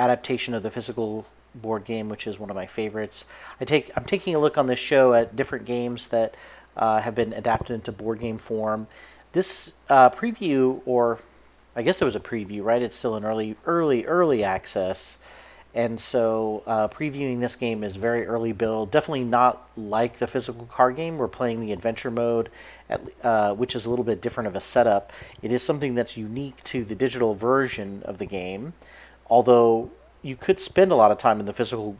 adaptation of the physical board game, which is one of my favorites. I'm taking a look on this show at different games that have been adapted into board game form. This preview, or I guess it was a preview, right? It's still in early access. And so previewing this game is very early build. Definitely not like the physical card game. We're playing the adventure mode, which is a little bit different of a setup. It is something that's unique to the digital version of the game. Although you could spend a lot of time in the physical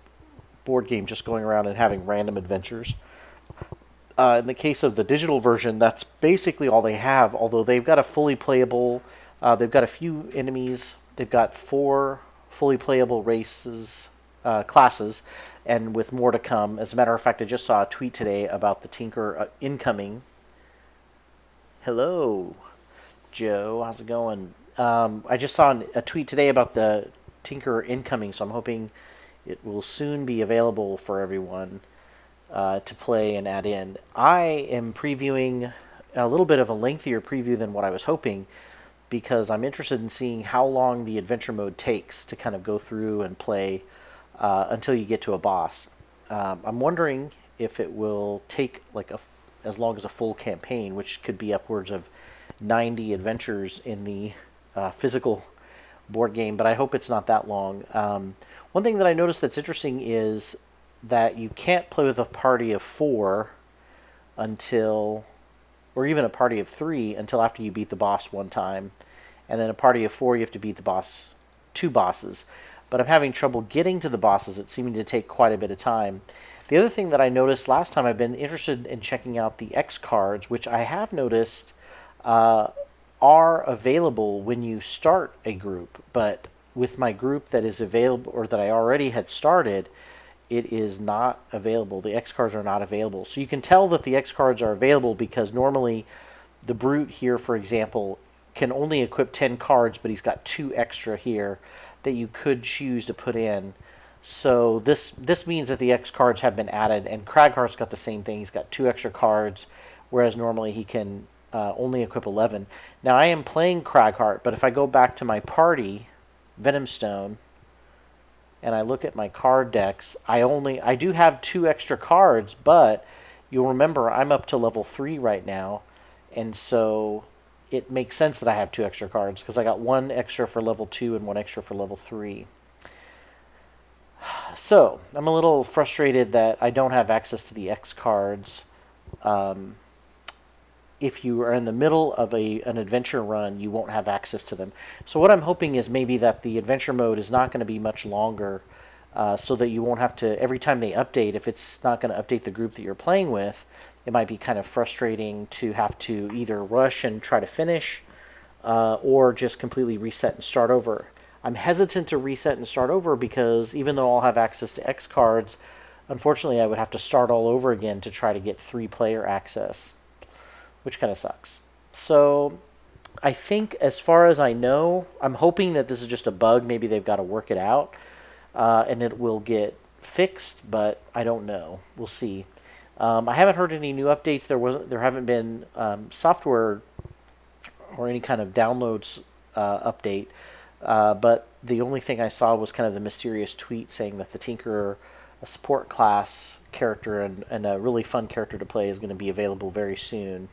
board game just going around and having random adventures. In the case of the digital version, that's basically all they have. Although they've got a fully playable, they've got a few enemies. They've got 4 fully playable classes, and with more to come. As a matter of fact, I just saw a tweet today about the Tinker incoming. Hello, Joe. How's it going? I just saw a tweet today about the Tinker incoming, so I'm hoping it will soon be available for everyone to play and add in. I am previewing a little bit of a lengthier preview than what I was hoping, because I'm interested in seeing how long the adventure mode takes to kind of go through and play until you get to a boss. I'm wondering if it will take as long as a full campaign, which could be upwards of 90 adventures in the physical board game, but I hope it's not that long. One thing that I noticed that's interesting is that you can't play with a party of 4 until, or even a party of 3 until after you beat the boss one time, and then a party of 4 you have to beat the 2 bosses. But I'm having trouble getting to the bosses. It's seeming to take quite a bit of time. The other thing that I noticed last time, I've been interested in checking out the X cards, which I have noticed are available when you start a group, but with my group that is available, or that I already had started, it is not available. The X cards are not available. So you can tell that the X cards are available because normally the Brute here, for example, can only equip 10 cards, but he's got 2 extra here that you could choose to put in. So this means that the X cards have been added, and Craghart's got the same thing. He's got 2 extra cards, whereas normally he can only equip 11. Now I am playing Craghart, but if I go back to my party, Venomstone, and I look at my card decks, I do have 2 extra cards, but you'll remember I'm up to level 3 right now, and so it makes sense that I have 2 extra cards because I got 1 extra for level 2 and 1 extra for level 3. So I'm a little frustrated that I don't have access to the X cards. If you are in the middle of an adventure run, you won't have access to them. So what I'm hoping is maybe that the adventure mode is not going to be much longer, so that you won't have to, every time they update, if it's not going to update the group that you're playing with, it might be kind of frustrating to have to either rush and try to finish, or just completely reset and start over. I'm hesitant to reset and start over because even though I'll have access to X cards, unfortunately I would have to start all over again to try to get 3-player access, which kind of sucks. So I think, as far as I know, I'm hoping that this is just a bug. Maybe they've got to work it out, and it will get fixed, but I don't know. We'll see. I haven't heard any new updates. There haven't been software or any kind of downloads update, but the only thing I saw was kind of the mysterious tweet saying that the Tinker, a support class character and a really fun character to play, is going to be available very soon.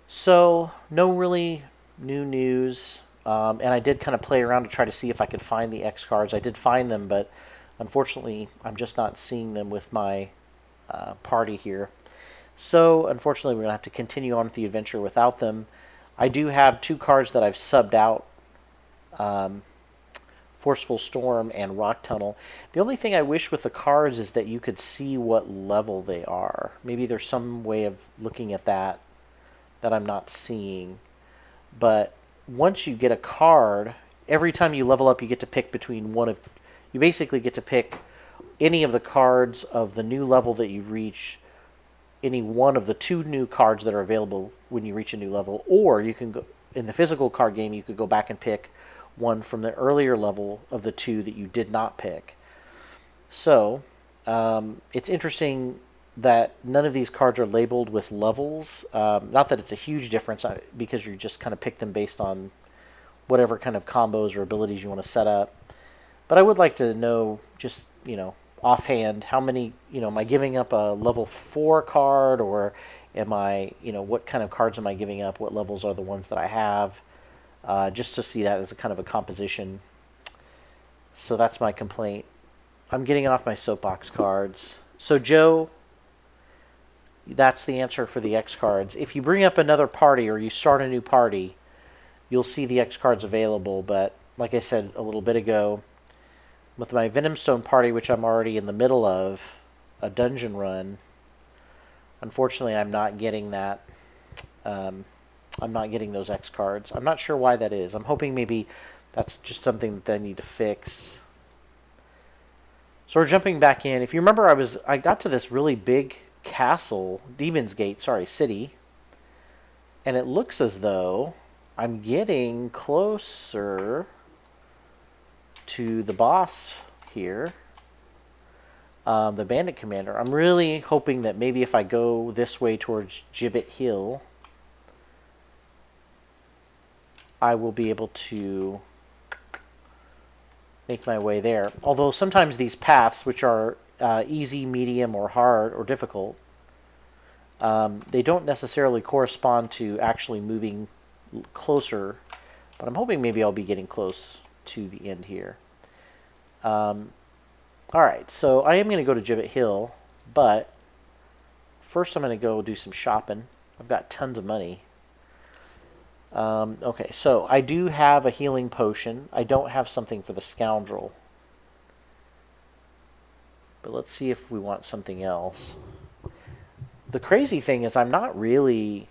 So, no really new news, and I did kind of play around to try to see if I could find the X cards. I did find them, but unfortunately I'm just not seeing them with my party here. So, unfortunately, we're going to have to continue on with the adventure without them. I do have 2 cards that I've subbed out, Forceful Storm and Rock Tunnel. The only thing I wish with the cards is that you could see what level they are. Maybe there's some way of looking at that I'm not seeing. But once you get a card, every time you level up, you get to pick between you basically get to pick any of the cards of the new level that you reach, any one of the 2 new cards that are available when you reach a new level, or you can go, in the physical card game, you could go back and pick one from the earlier level of the 2 that you did not pick. So, it's interesting that none of these cards are labeled with levels. Not that it's a huge difference, because you just kind of pick them based on whatever kind of combos or abilities you want to set up. But I would like to know, just, offhand, how many, am I giving up a level 4 card, or am I, what kind of cards am I giving up? What levels are the ones that I have? Just to see that as a kind of a composition. So that's my complaint. I'm getting off my soapbox cards. So, Joe, that's the answer for the X cards. If you bring up another party or you start a new party, you'll see the X cards available. But like I said a little bit ago, with my Venomstone party, which I'm already in the middle of, a dungeon run, unfortunately I'm not getting that. I'm not getting those X cards. I'm not sure why that is. I'm hoping maybe that's just something that they need to fix. So we're jumping back in. If you remember, I got to this really big castle, Demon's Gate, sorry, city, and it looks as though I'm getting closer to the boss here, the bandit commander. I'm really hoping that maybe if I go this way towards Gibbet Hill, I will be able to make my way there. Although sometimes these paths, which are easy, medium, or hard, or difficult, they don't necessarily correspond to actually moving closer, but I'm hoping maybe I'll be getting close to the end here. Alright, so I am going to go to Gibbet Hill, but first I'm going to go do some shopping. I've got tons of money. Okay, so I do have a healing potion. I don't have something for the scoundrel. But let's see if we want something else. The crazy thing is I'm not really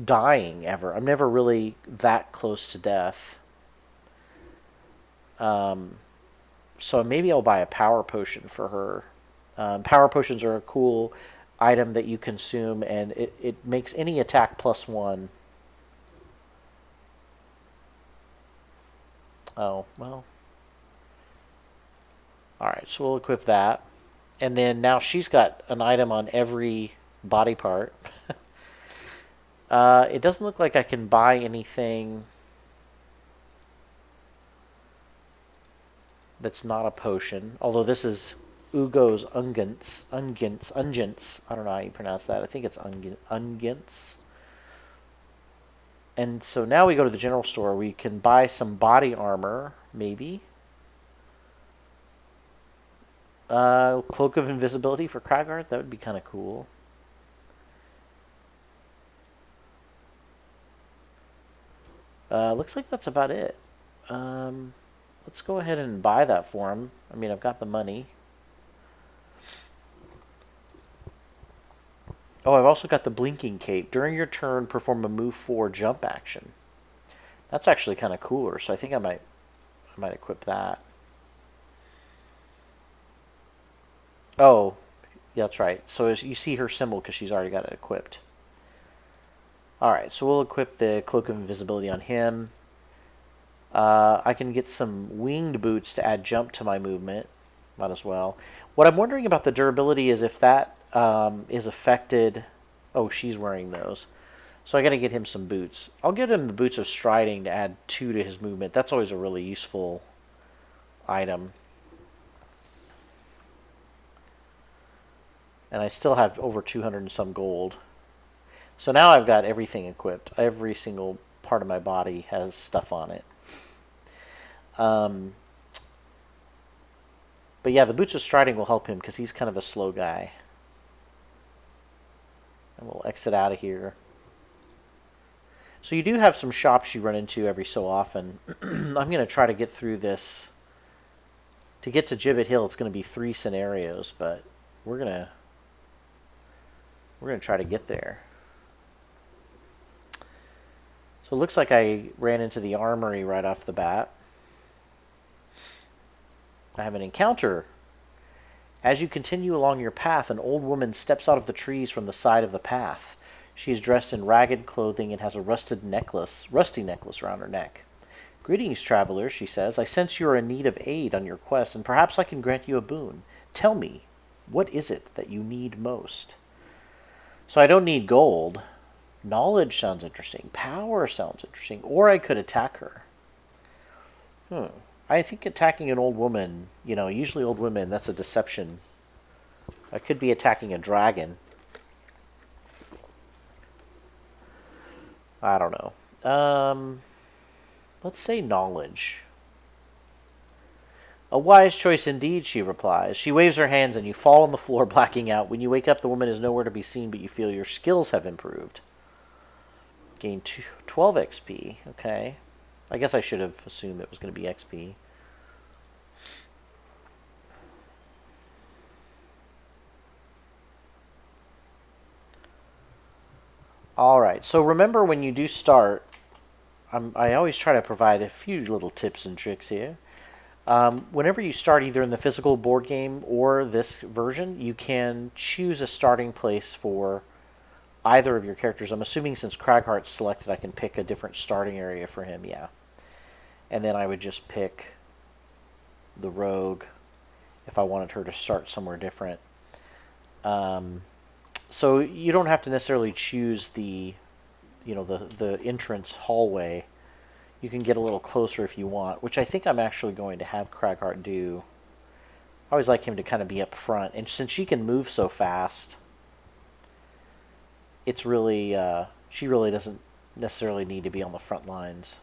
dying ever. I'm never really that close to death. So maybe I'll buy a power potion for her. Power potions are a cool item that you consume, and it makes any attack +1. Oh, well. Alright, so we'll equip that. And then now she's got an item on every body part. It doesn't look like I can buy anything that's not a potion. Although this is Ugo's Unguents. I don't know how you pronounce that. I think it's Unguents. And so now we go to the general store. We can buy some body armor, maybe. Cloak of Invisibility for Kragart. That would be kind of cool. Looks like that's about it. Let's go ahead and buy that for him. I mean, I've got the money. Oh, I've also got the Blinking Cape. During your turn, perform a move 4 jump action. That's actually kind of cooler, so I think I might equip that. Oh, yeah, that's right. So as you see her symbol because she's already got it equipped. Alright, so we'll equip the Cloak of Invisibility on him. I can get some winged boots to add jump to my movement. Might as well. What I'm wondering about the durability is if that is affected. Oh, she's wearing those. So I got to get him some boots. I'll get him the boots of striding to add 2 to his movement. That's always a really useful item. And I still have over 200 and some gold. So now I've got everything equipped. Every single part of my body has stuff on it. But yeah, the boots of striding will help him because he's kind of a slow guy. And we'll exit out of here. So you do have some shops you run into every so often. I'm going to try to get through this. To get to Gibbet Hill, it's going to be 3 scenarios, but we're going to try to get there. So it looks like I ran into the armory right off the bat. I have an encounter. As you continue along your path, an old woman steps out of the trees from the side of the path. She is dressed in ragged clothing and has a rusty necklace around her neck. "Greetings, traveler," she says. "I sense you are in need of aid on your quest, and perhaps I can grant you a boon. Tell me, what is it that you need most?" So I don't need gold. Knowledge sounds interesting. Power sounds interesting. Or I could attack her. I think attacking an old woman, usually old women, that's a deception. I could be attacking a dragon. I don't know. Let's say knowledge. A wise choice indeed, she replies. She waves her hands and you fall on the floor, blacking out. When you wake up, the woman is nowhere to be seen, but you feel your skills have improved. Gain 12 XP. Okay. I guess I should have assumed it was going to be XP. Alright, so remember when you do start, I always try to provide a few little tips and tricks here. Whenever you start either in the physical board game or this version, you can choose a starting place for either of your characters. I'm assuming since Craghart's selected, I can pick a different starting area for him, yeah. And then I would just pick the rogue if I wanted her to start somewhere different. So you don't have to necessarily choose the entrance hallway. You can get a little closer if you want, which I think I'm actually going to have Craghart do. I always like him to kind of be up front, and since she can move so fast, it's really she really doesn't necessarily need to be on the front lines.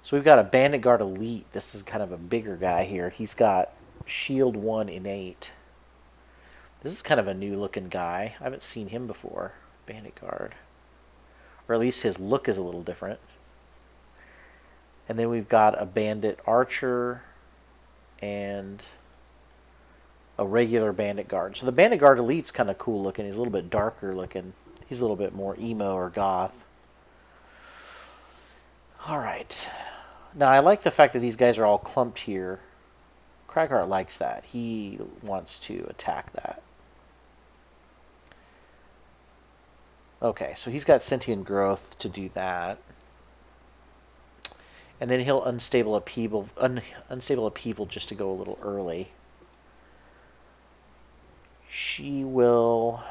So we've got a Bandit Guard Elite. This is kind of a bigger guy here. He's got Shield 1 innate. This is kind of a new looking guy. I haven't seen him before. Bandit Guard. Or at least his look is a little different. And then we've got a Bandit Archer and a regular Bandit Guard. So the Bandit Guard Elite's kind of cool looking. He's a little bit darker looking. He's a little bit more emo or goth. Alright. Now I like the fact that these guys are all clumped here. Craghart likes that. He wants to attack that. Okay, so he's got Sentient Growth to do that. And then he'll Unstable Upheaval just to go a little early. She will...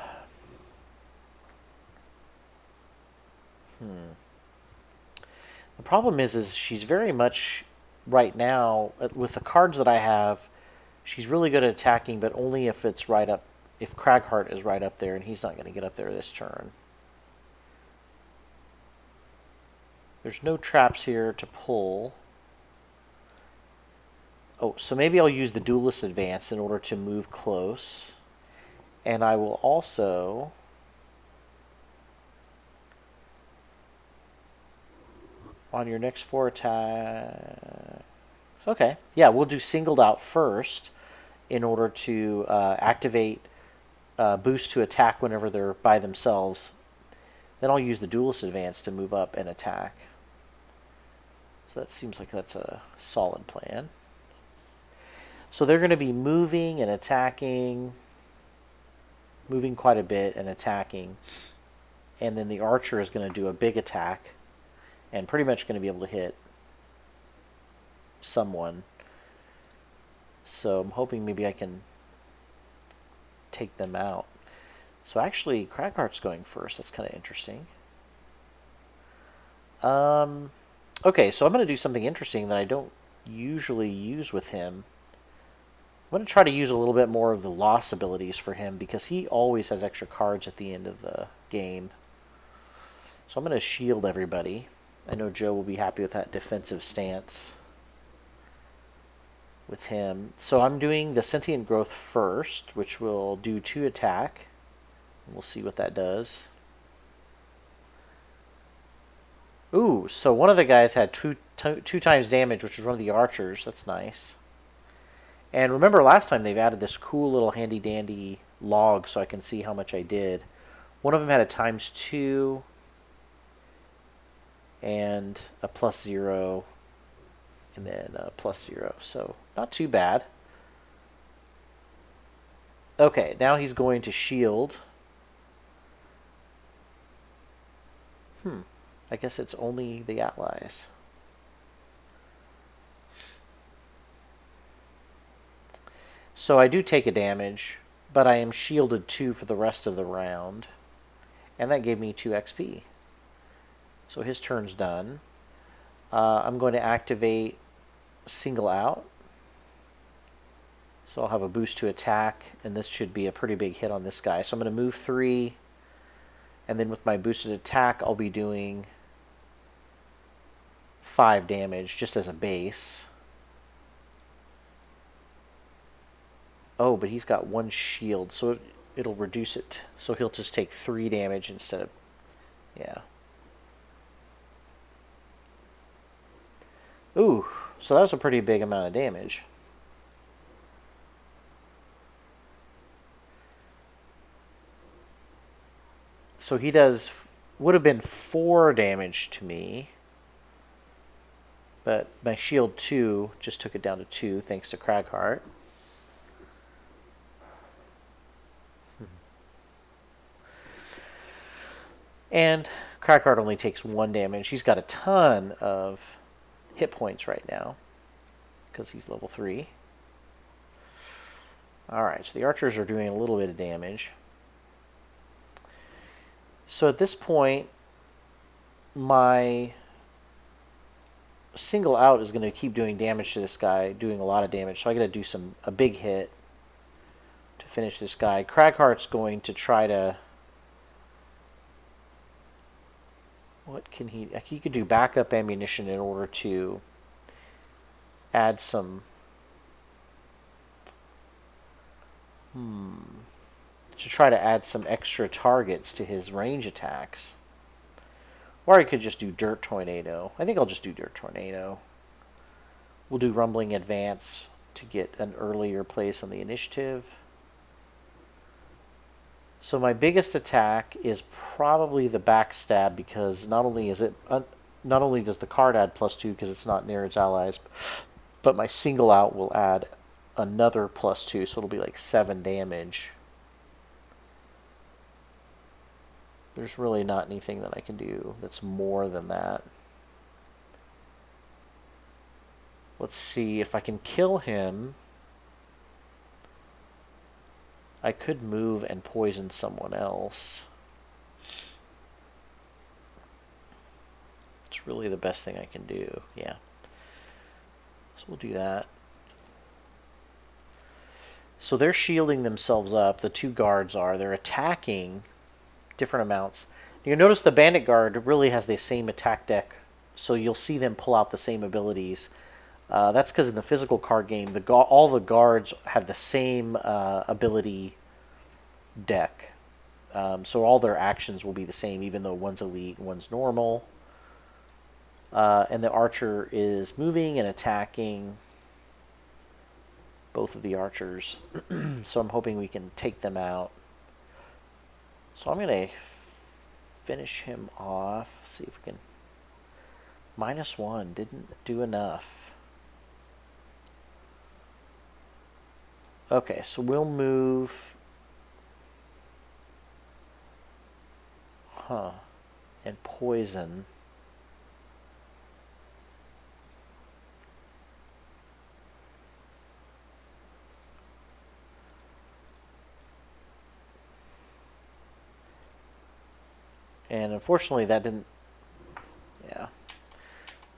The problem is she's very much, right now, with the cards that I have, she's really good at attacking, but only if it's right up, if Craghart is right up there, and he's not going to get up there this turn. There's no traps here to pull. Oh, so maybe I'll use the Duelist Advance in order to move close. And I will also... on your next 4 attacks... Okay, yeah, we'll do Singled Out first in order to activate boost to attack whenever they're by themselves. Then I'll use the Duelist Advance to move up and attack. So that seems like that's a solid plan. So they're going to be moving and attacking, moving quite a bit and attacking. And then the Archer is going to do a big attack and pretty much going to be able to hit someone. So I'm hoping maybe I can take them out. So actually, Craghart's going first. That's kind of interesting. Okay, so I'm going to do something interesting that I don't usually use with him. I'm going to try to use a little bit more of the loss abilities for him because he always has extra cards at the end of the game. So I'm going to shield everybody. I know Joe will be happy with that defensive stance with him. So I'm doing the Sentient Growth first, which will do 2 attack. We'll see what that does. Ooh, so one of the guys had two times damage, which was one of the archers. That's nice. And remember last time they've added this cool little handy-dandy log so I can see how much I did. One of them had a ×2 and a +0 and then a +0. So not too bad. Okay, now he's going to shield. I guess it's only the allies. So I do take a damage, but I am shielded 2 for the rest of the round. And that gave me 2 XP. So his turn's done. I'm going to activate single out. So I'll have a boost to attack, and this should be a pretty big hit on this guy. So I'm going to move 3, and then with my boosted attack, I'll be doing 5 damage just as a base. Oh, but he's got 1 shield, so it'll reduce it. So he'll just take 3 damage instead of... Yeah. Ooh, so that was a pretty big amount of damage. So he does... would have been 4 damage to me. But my shield 2 just took it down to 2 thanks to Cragheart. And Cragheart only takes 1 damage. He's got a ton of hit points right now because he's level 3. Alright, so the archers are doing a little bit of damage. So at this point, my single out is going to keep doing damage to this guy, doing a lot of damage. So I got to do a big hit to finish this guy. Cragheart's going to try to... What can he... He could do backup ammunition in order to add some... To try to add some extra targets to his range attacks. Or I could just do Dirt Tornado. I think I'll just do Dirt Tornado. We'll do Rumbling Advance to get an earlier place on the initiative. So my biggest attack is probably the Backstab, because not only does the card add +2 because it's not near its allies, but my single out will add another +2, so it'll be like 7 damage. There's really not anything that I can do that's more than that. Let's see if I can kill him. I could move and poison someone else. It's really the best thing I can do. Yeah. So we'll do that. So they're shielding themselves up. The 2 guards are. They're attacking different amounts. You notice the Bandit Guard really has the same attack deck, so you'll see them pull out the same abilities. That's because in the physical card game, all the guards have the same ability deck. So all their actions will be the same, even though one's elite and one's normal. And the archer is moving and attacking both of the archers. So I'm hoping we can take them out. So I'm going to finish him off. See if we can... -1 didn't do enough. Okay, so we'll move... And poison. And unfortunately that didn't... Yeah.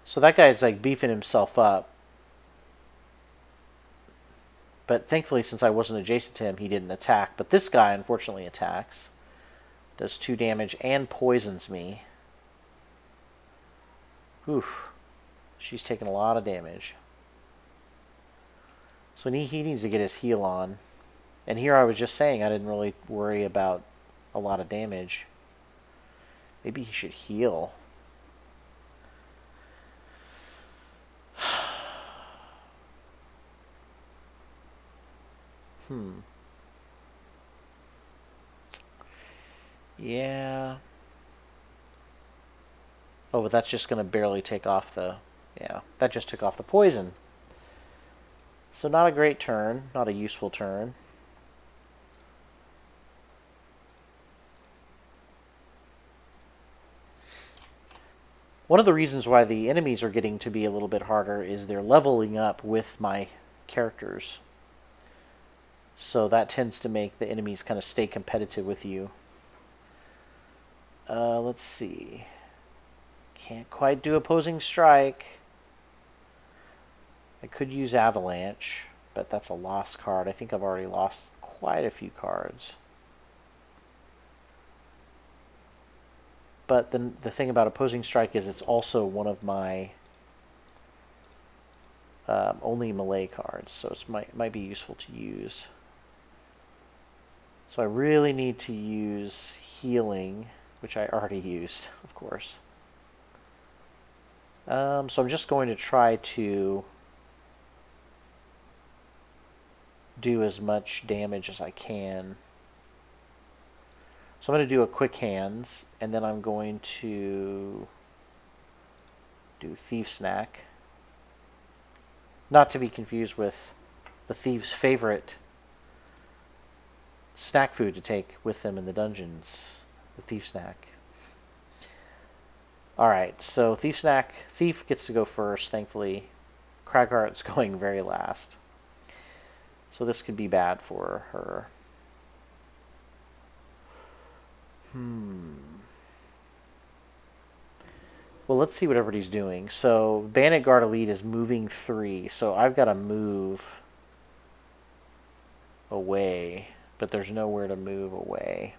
So that guy's like beefing himself up. But thankfully, since I wasn't adjacent to him, he didn't attack. But this guy unfortunately attacks. Does 2 damage and poisons me. Oof. She's taking a lot of damage. So he needs to get his heal on. And here I was just saying I didn't really worry about a lot of damage. Maybe he should heal. Yeah. Oh, but that's just going to barely take off the... Yeah, that just took off the poison. So not a great turn. Not a useful turn. One of the reasons why the enemies are getting to be a little bit harder is they're leveling up with my characters. So that tends to make the enemies kind of stay competitive with you. Let's see. Can't quite do opposing strike. I could use Avalanche, but that's a lost card. I think I've already lost quite a few cards. But the thing about Opposing Strike is it's also one of my only melee cards, so it might be useful to use. So I really need to use healing, which I already used, of course. So I'm just going to try to do as much damage as I can. So I'm going to do a quick hands, and then I'm going to do Thief Snack. Not to be confused with the Thief's favorite snack food to take with them in the dungeons, the Thief Snack. Alright, so Thief gets to go first, thankfully. Cragheart's going very last. So this could be bad for her. Well, let's see what everybody's doing. So Bandit Guard Elite is moving 3, so I've got to move away, but there's nowhere to move away.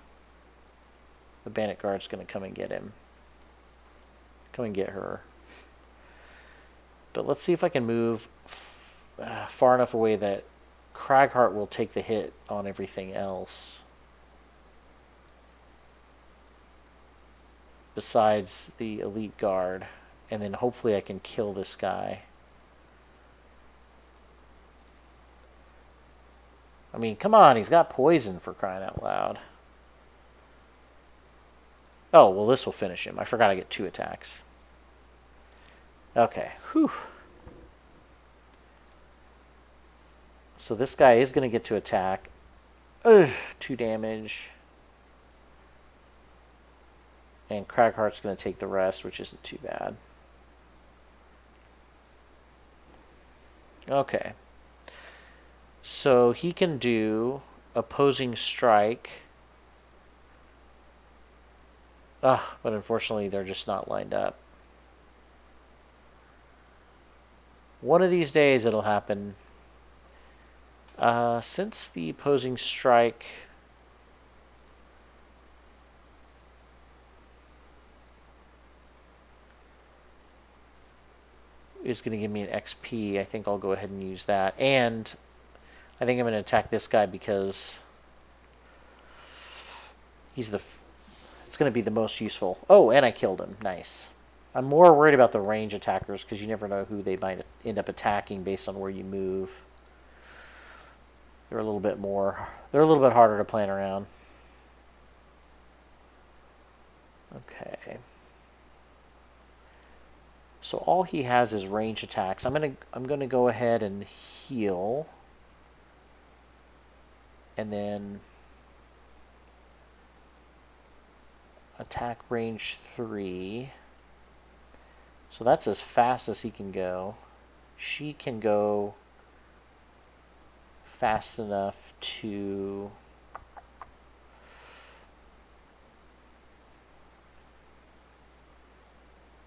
The Bandit Guard's going to come and get him. Come and get her. But let's see if I can move far enough away that Cragheart will take the hit on everything else. Besides the Elite Guard. And then hopefully I can kill this guy. I mean, come on, he's got poison, for crying out loud. Oh, well, this will finish him. I forgot I get 2 attacks. Okay, whew. So this guy is going to get to attack. Ugh, 2 damage. And Cragheart's going to take the rest, which isn't too bad. Okay. So he can do Opposing Strike. Ugh, but unfortunately they're just not lined up. One of these days it'll happen. Since the Opposing Strike is going to give me an XP, I think I'll go ahead and use that. And I think I'm going to attack this guy because it's going to be the most useful. Oh, and I killed him. Nice. I'm more worried about the range attackers because you never know who they might end up attacking based on where you move. They're a little bit harder to plan around. Okay. So all he has is range attacks. I'm gonna go ahead and heal. And then attack range 3. So that's as fast as he can go. She can go fast enough to...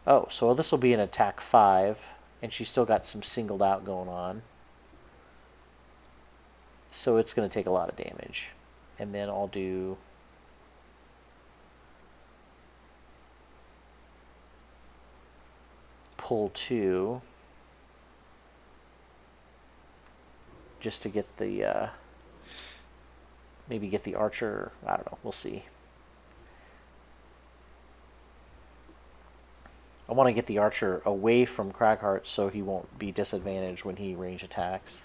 Oh, so this will be an attack 5, and she's still got some singled out going on. So it's going to take a lot of damage. And then I'll do... pull 2. Just to get the... maybe get the archer. I don't know. We'll see. I want to get the archer away from Cragheart so he won't be disadvantaged when he range attacks.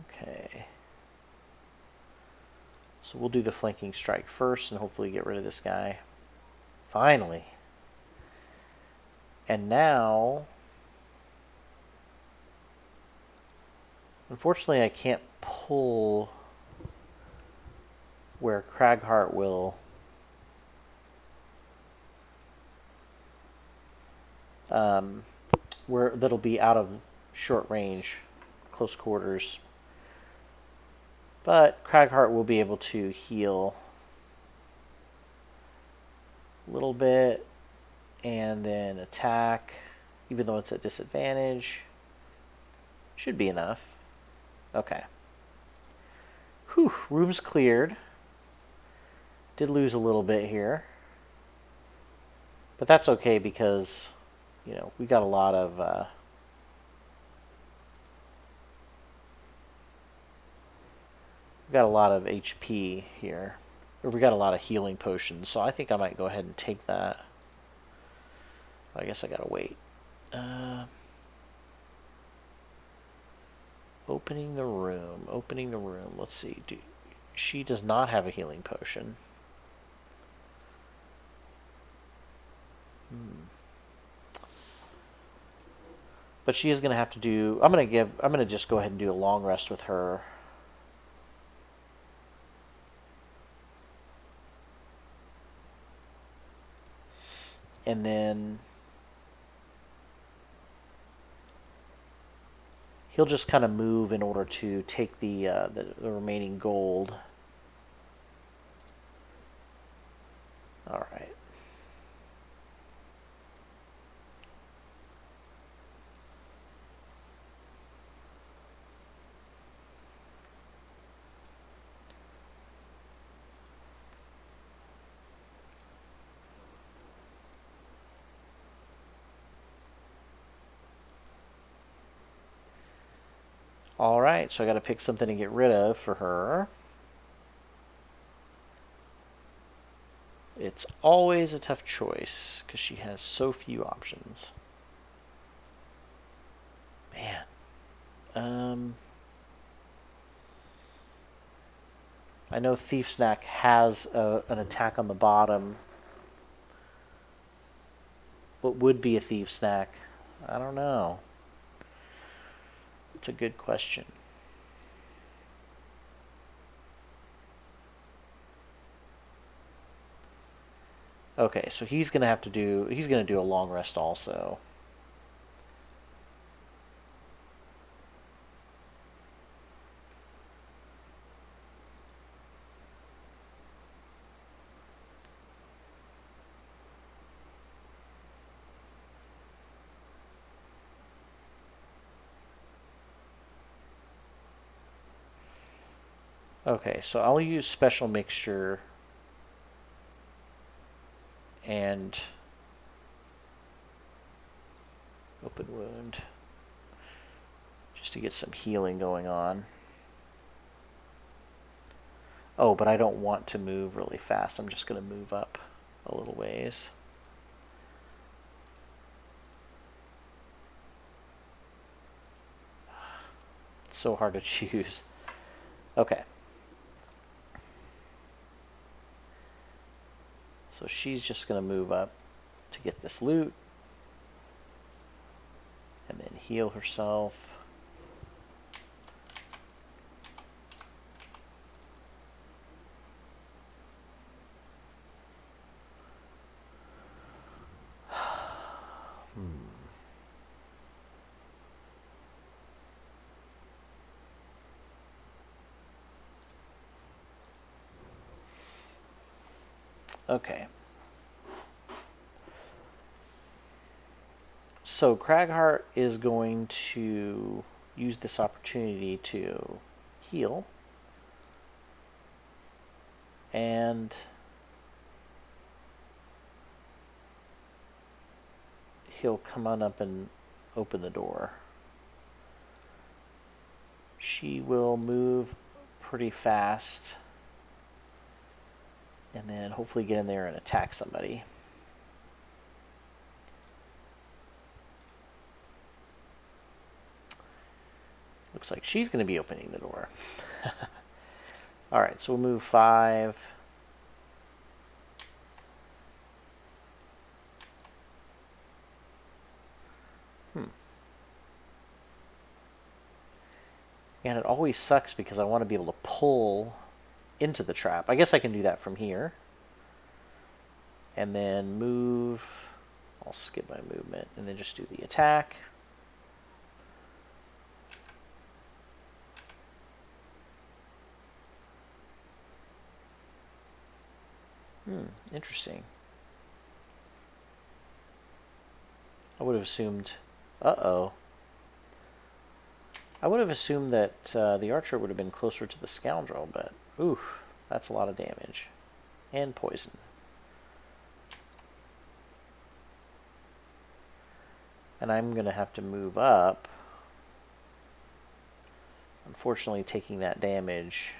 Okay. So we'll do the flanking strike first and hopefully get rid of this guy. Finally. And now... Unfortunately, I can't pull where Cragheart will... where that'll be out of short range, close quarters. But Cragheart will be able to heal a little bit and then attack. even though it's at disadvantage. Should be enough. Okay. Whew, room's cleared. Did lose a little bit here. But that's okay because, you know, we got a lot of... we got a lot of HP here. Or we got a lot of healing potions, so I think I might go ahead and take that. I guess I gotta wait. Opening the room. Opening the room. Let's see. She does not have a healing potion. But she is going to have to do... I'm going to just go ahead and do a long rest with her. And then he'll just kind of move in order to take the remaining gold. All right. All right, so I got to pick something to get rid of for her. It's always a tough choice because she has so few options. Man. I know Thief Snack has an attack on the bottom. What would be a Thief Snack? I don't know. It's a good question. Okay, so he's gonna do a long rest also. Okay, so I'll use special mixture and open wound just to get some healing going on. Oh, but I don't want to move really fast. I'm just going to move up a little ways. It's so hard to choose. Okay. So she's just going to move up to get this loot and then heal herself. Okay. So Cragheart is going to use this opportunity to heal. And he'll come on up and open the door. She will move pretty fast and then hopefully get in there and attack somebody. Looks like she's going to be opening the door. Alright, so we'll move 5. And it always sucks because I want to be able to pull into the trap. I guess I can do that from here. And then move. I'll skip my movement and then just do the attack. Interesting. I would have assumed... Uh-oh. I would have assumed that the archer would have been closer to the scoundrel, but... Oof, that's a lot of damage. And poison. And I'm going to have to move up. Unfortunately, taking that damage.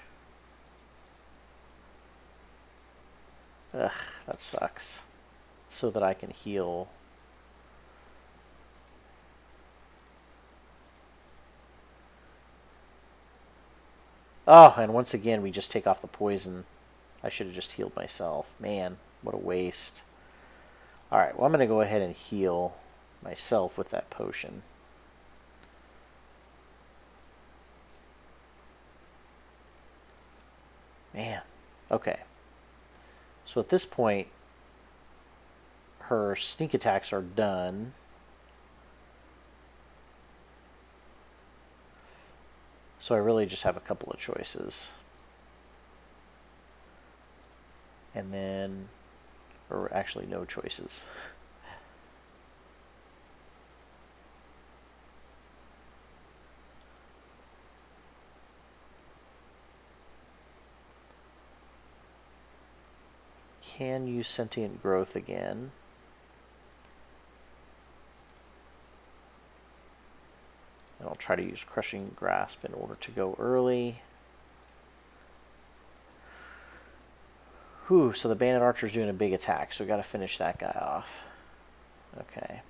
Ugh, that sucks. So that I can heal. Oh, and once again, we just take off the poison. I should have just healed myself. Man, what a waste. Alright, well, I'm going to go ahead and heal myself with that potion. Man. Okay. So at this point, her sneak attacks are done. So I really just have a couple of choices. And then, or actually no choices. Can use sentient growth again. And I'll try to use crushing grasp in order to go early. Whew, so the bandit archer's doing a big attack, so we got to finish that guy off. Okay.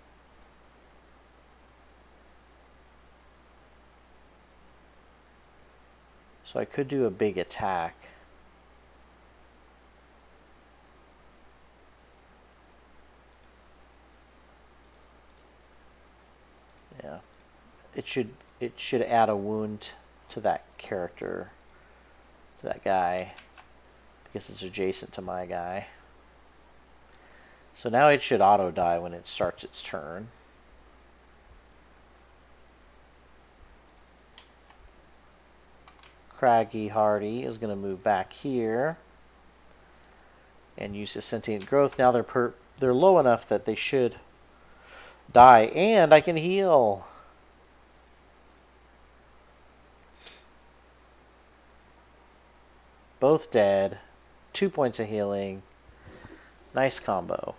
So I could do a big attack. Yeah. It should add a wound to that character, to that guy, because it's adjacent to my guy. So now it should auto die when it starts its turn. Craggy Hardy is going to move back here and use his sentient growth. Now they're low enough that they should die, and I can heal. Both dead. 2 points of healing. Nice combo.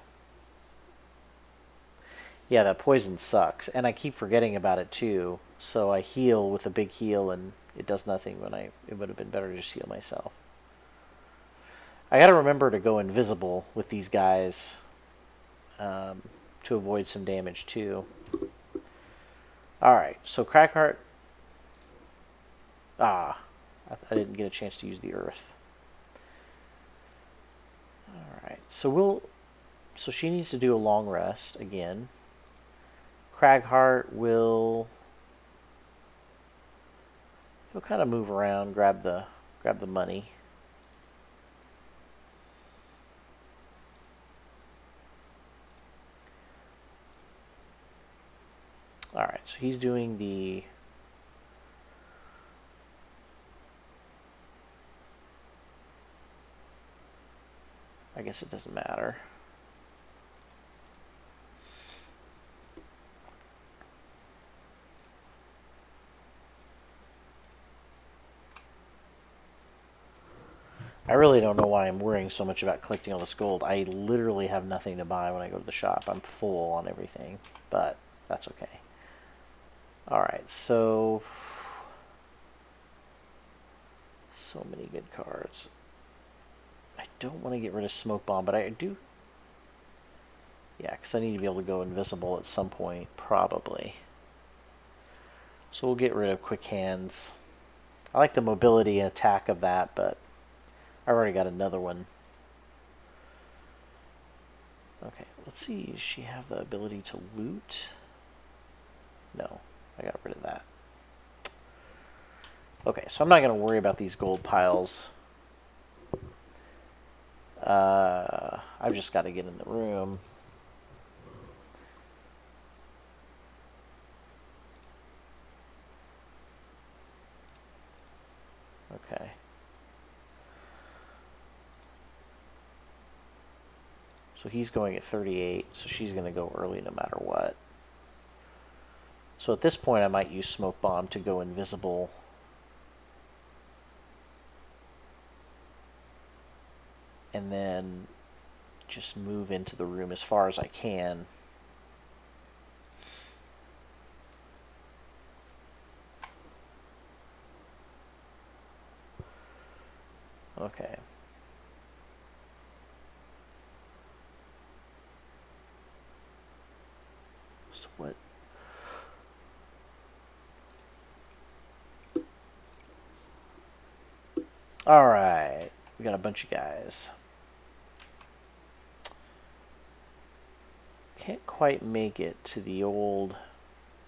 Yeah, that poison sucks, and I keep forgetting about it too. So I heal with a big heal, and it does nothing when it would have been better to just heal myself. I gotta remember to go invisible with these guys to avoid some damage too. Alright, so Crackheart... I didn't get a chance to use the earth. Alright, so she needs to do a long rest again. Cragheart will... He'll kind of move around, grab the money. Alright, so he's doing the... I guess it doesn't matter. I really don't know why I'm worrying so much about collecting all this gold. I literally have nothing to buy when I go to the shop. I'm full on everything, but that's okay. Alright, so many good cards. I don't want to get rid of Smoke Bomb, but I do... Yeah, because I need to be able to go invisible at some point, probably. So we'll get rid of Quick Hands. I like the mobility and attack of that, but I've already got another one. Okay, let's see. Does she have the ability to loot? No, I got rid of that. Okay, so I'm not going to worry about these gold piles. I've just got to get in the room. Okay. So he's going at 38, so she's going to go early no matter what. So at this point I might use Smoke Bomb to go invisible. And then just move into the room as far as I can. Okay. So what? Alright. We got a bunch of guys. Can't quite make it to the old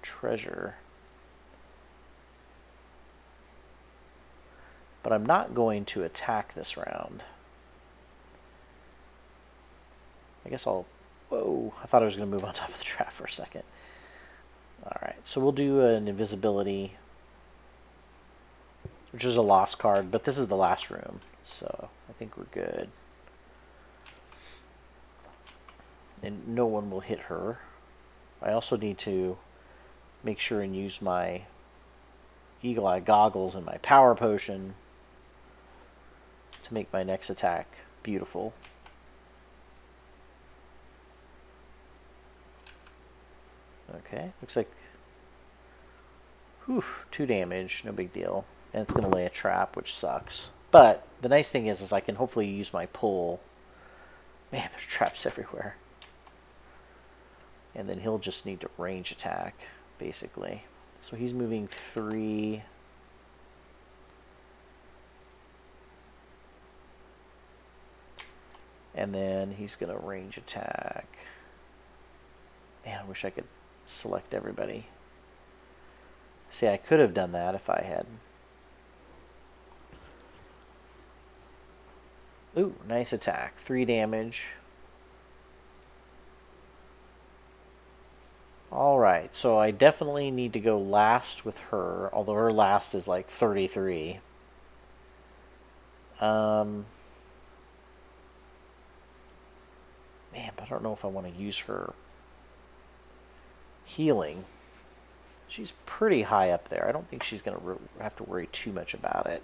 treasure. But I'm not going to attack this round. I guess I'll... Whoa, I thought I was going to move on top of the trap for a second. Alright, so we'll do an invisibility, which is a lost card, but this is the last room, so I think we're good. And no one will hit her. I also need to make sure and use my Eagle Eye Goggles and my Power Potion to make my next attack beautiful. Okay, looks like, whew, 2 damage, no big deal. And it's going to lay a trap, which sucks. But the nice thing is I can hopefully use my pull. Man, there's traps everywhere. And then he'll just need to range attack, basically. So he's moving 3. And then he's going to range attack. Man, I wish I could select everybody. See, I could have done that if I had. Ooh, nice attack. 3 damage. Alright, so I definitely need to go last with her, although her last is like 33. Man, but I don't know if I want to use her healing. She's pretty high up there. I don't think she's going to have to worry too much about it.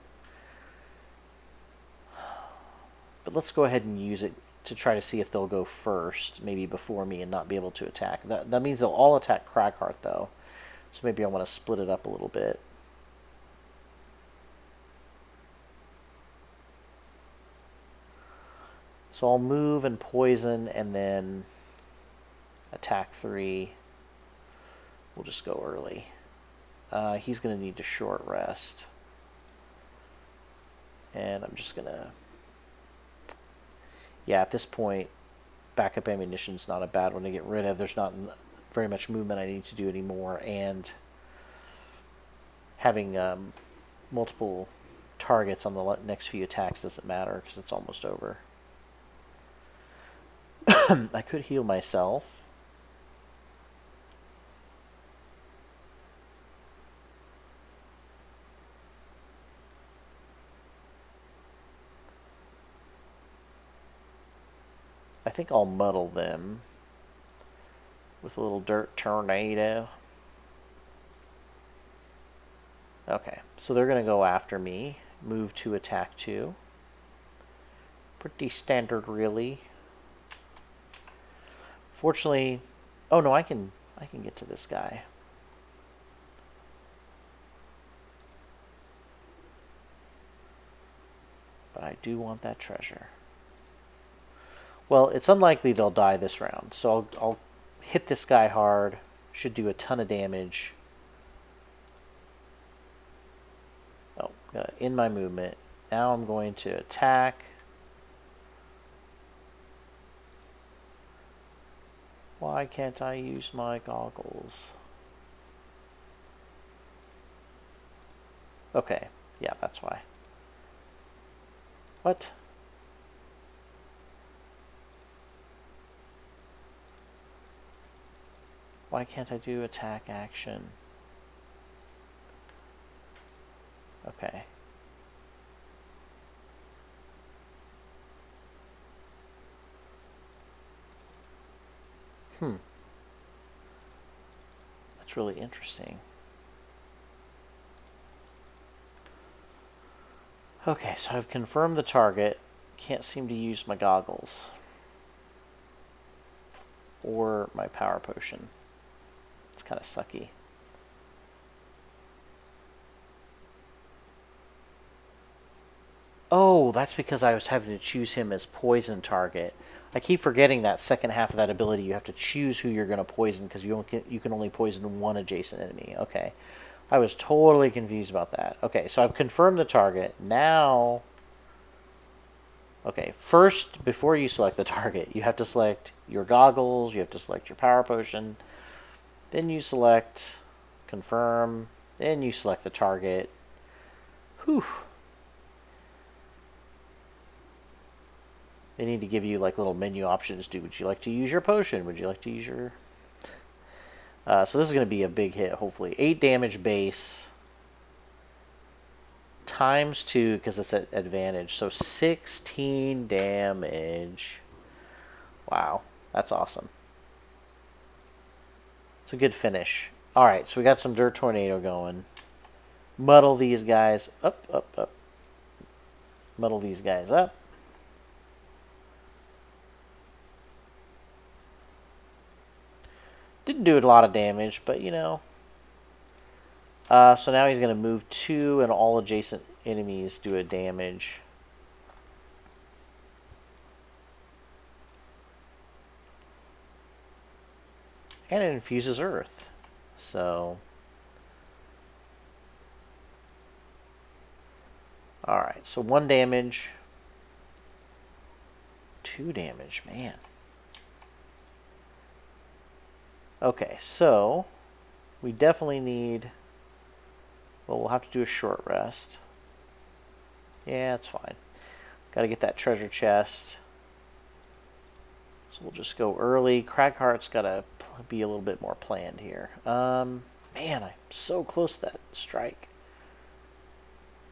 But let's go ahead and use it to try to see if they'll go first, maybe before me, and not be able to attack. That means they'll all attack Cragheart, though. So maybe I want to split it up a little bit. So I'll move and poison and then attack 3. We'll just go early. He's going to need to short rest. And I'm just going to... Yeah, at this point, backup ammunition's not a bad one to get rid of. There's not very much movement I need to do anymore, and having multiple targets on the next few attacks doesn't matter because it's almost over. I could heal myself. I think I'll muddle them with a little dirt tornado. Okay, so they're going to go after me. Move to attack 2. Pretty standard, really. Fortunately, oh no, I can get to this guy. But I do want that treasure. Well, it's unlikely they'll die this round, so I'll hit this guy hard. Should do a ton of damage. Oh, gotta end my movement. Now I'm going to attack. Why can't I use my goggles? Okay, yeah, that's why. What? Why can't I do attack action? Okay. That's really interesting. Okay, so I've confirmed the target. Can't seem to use my goggles. Or my power potion. It's kind of sucky. Oh, that's because I was having to choose him as poison target. I keep forgetting that second half of that ability. You have to choose who you're going to poison because you can only poison one adjacent enemy. Okay. I was totally confused about that. Okay, so I've confirmed the target. Now... Okay, first, before you select the target, you have to select your goggles, you have to select your power potion, then you select confirm, then you select the target. Whew. They need to give you like little menu options. Would you like to use your potion? Would you like to use your... so this is going to be a big hit, hopefully. 8 damage base. Times 2, because it's at advantage. So 16 damage. Wow, that's awesome. It's a good finish. Alright, so we got some Dirt Tornado going. Muddle these guys up, up, up. Muddle these guys up. Didn't do a lot of damage, but you know. So now he's going to move 2 and all adjacent enemies do a damage. And it infuses earth. So... Alright, so 1 damage. 2 damage, man. Okay, so... We definitely need... Well, we'll have to do a short rest. Yeah, it's fine. Got to get that treasure chest. So we'll just go early. Cragheart's got to be a little bit more planned here. Man, I'm so close to that strike.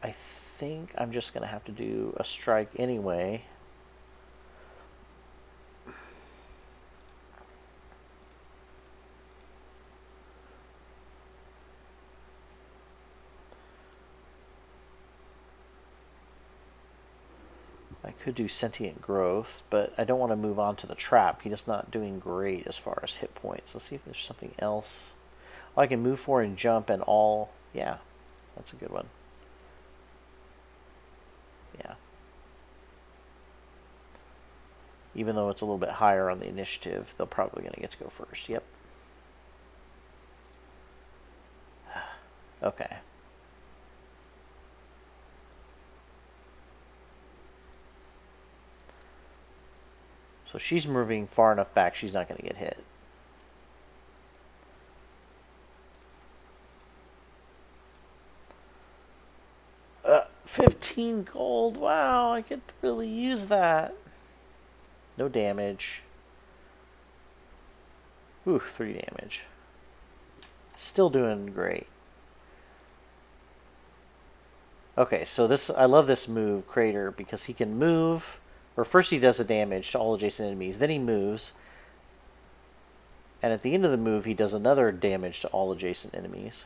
I think I'm just going to have to do a strike anyway. I could do Sentient Growth, but I don't want to move on to the Trap. He's not doing great as far as hit points. Let's see if there's something else. Oh, I can move forward and jump and all... Yeah, that's a good one. Yeah. Even though it's a little bit higher on the initiative, they're probably going to get to go first. Yep. Okay. So she's moving far enough back, she's not going to get hit. Uh, 15 gold. Wow, I could really use that. No damage. Ooh, 3 damage. Still doing great. Okay, so this, I love this move, Crater, because he can move, or first he does a damage to all adjacent enemies, then he moves, and at the end of the move he does another damage to all adjacent enemies.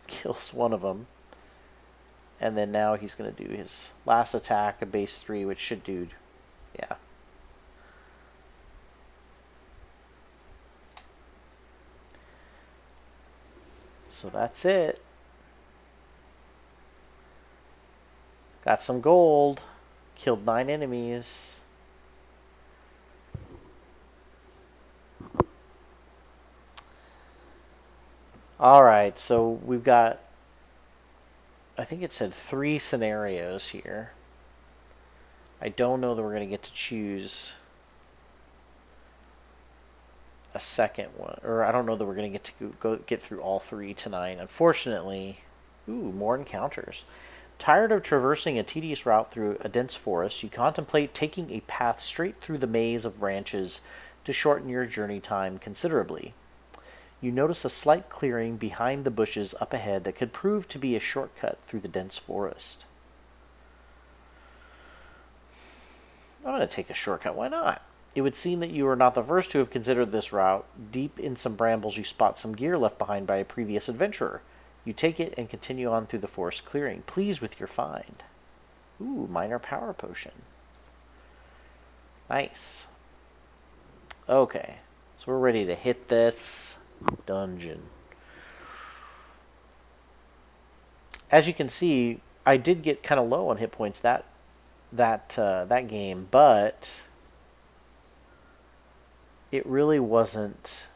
Kills one of them. And then now he's going to do his last attack, a base 3, which should do, yeah. So that's it. Got some gold. Killed 9 enemies. Alright, so we've got, I think it said 3 scenarios here. I don't know that we're going to get to choose a second one, or I don't know that we're going to get to get through all 3 tonight. Unfortunately, ooh, more encounters. Tired of traversing a tedious route through a dense forest, you contemplate taking a path straight through the maze of branches to shorten your journey time considerably. You notice a slight clearing behind the bushes up ahead that could prove to be a shortcut through the dense forest. I'm going to take the shortcut. Why not? It would seem that you are not the first to have considered this route. Deep in some brambles, you spot some gear left behind by a previous adventurer. You take it and continue on through the forest clearing, pleased with your find. Ooh, minor power potion. Nice. Okay, so we're ready to hit this dungeon. As you can see, I did get kind of low on hit points that game, but it really wasn't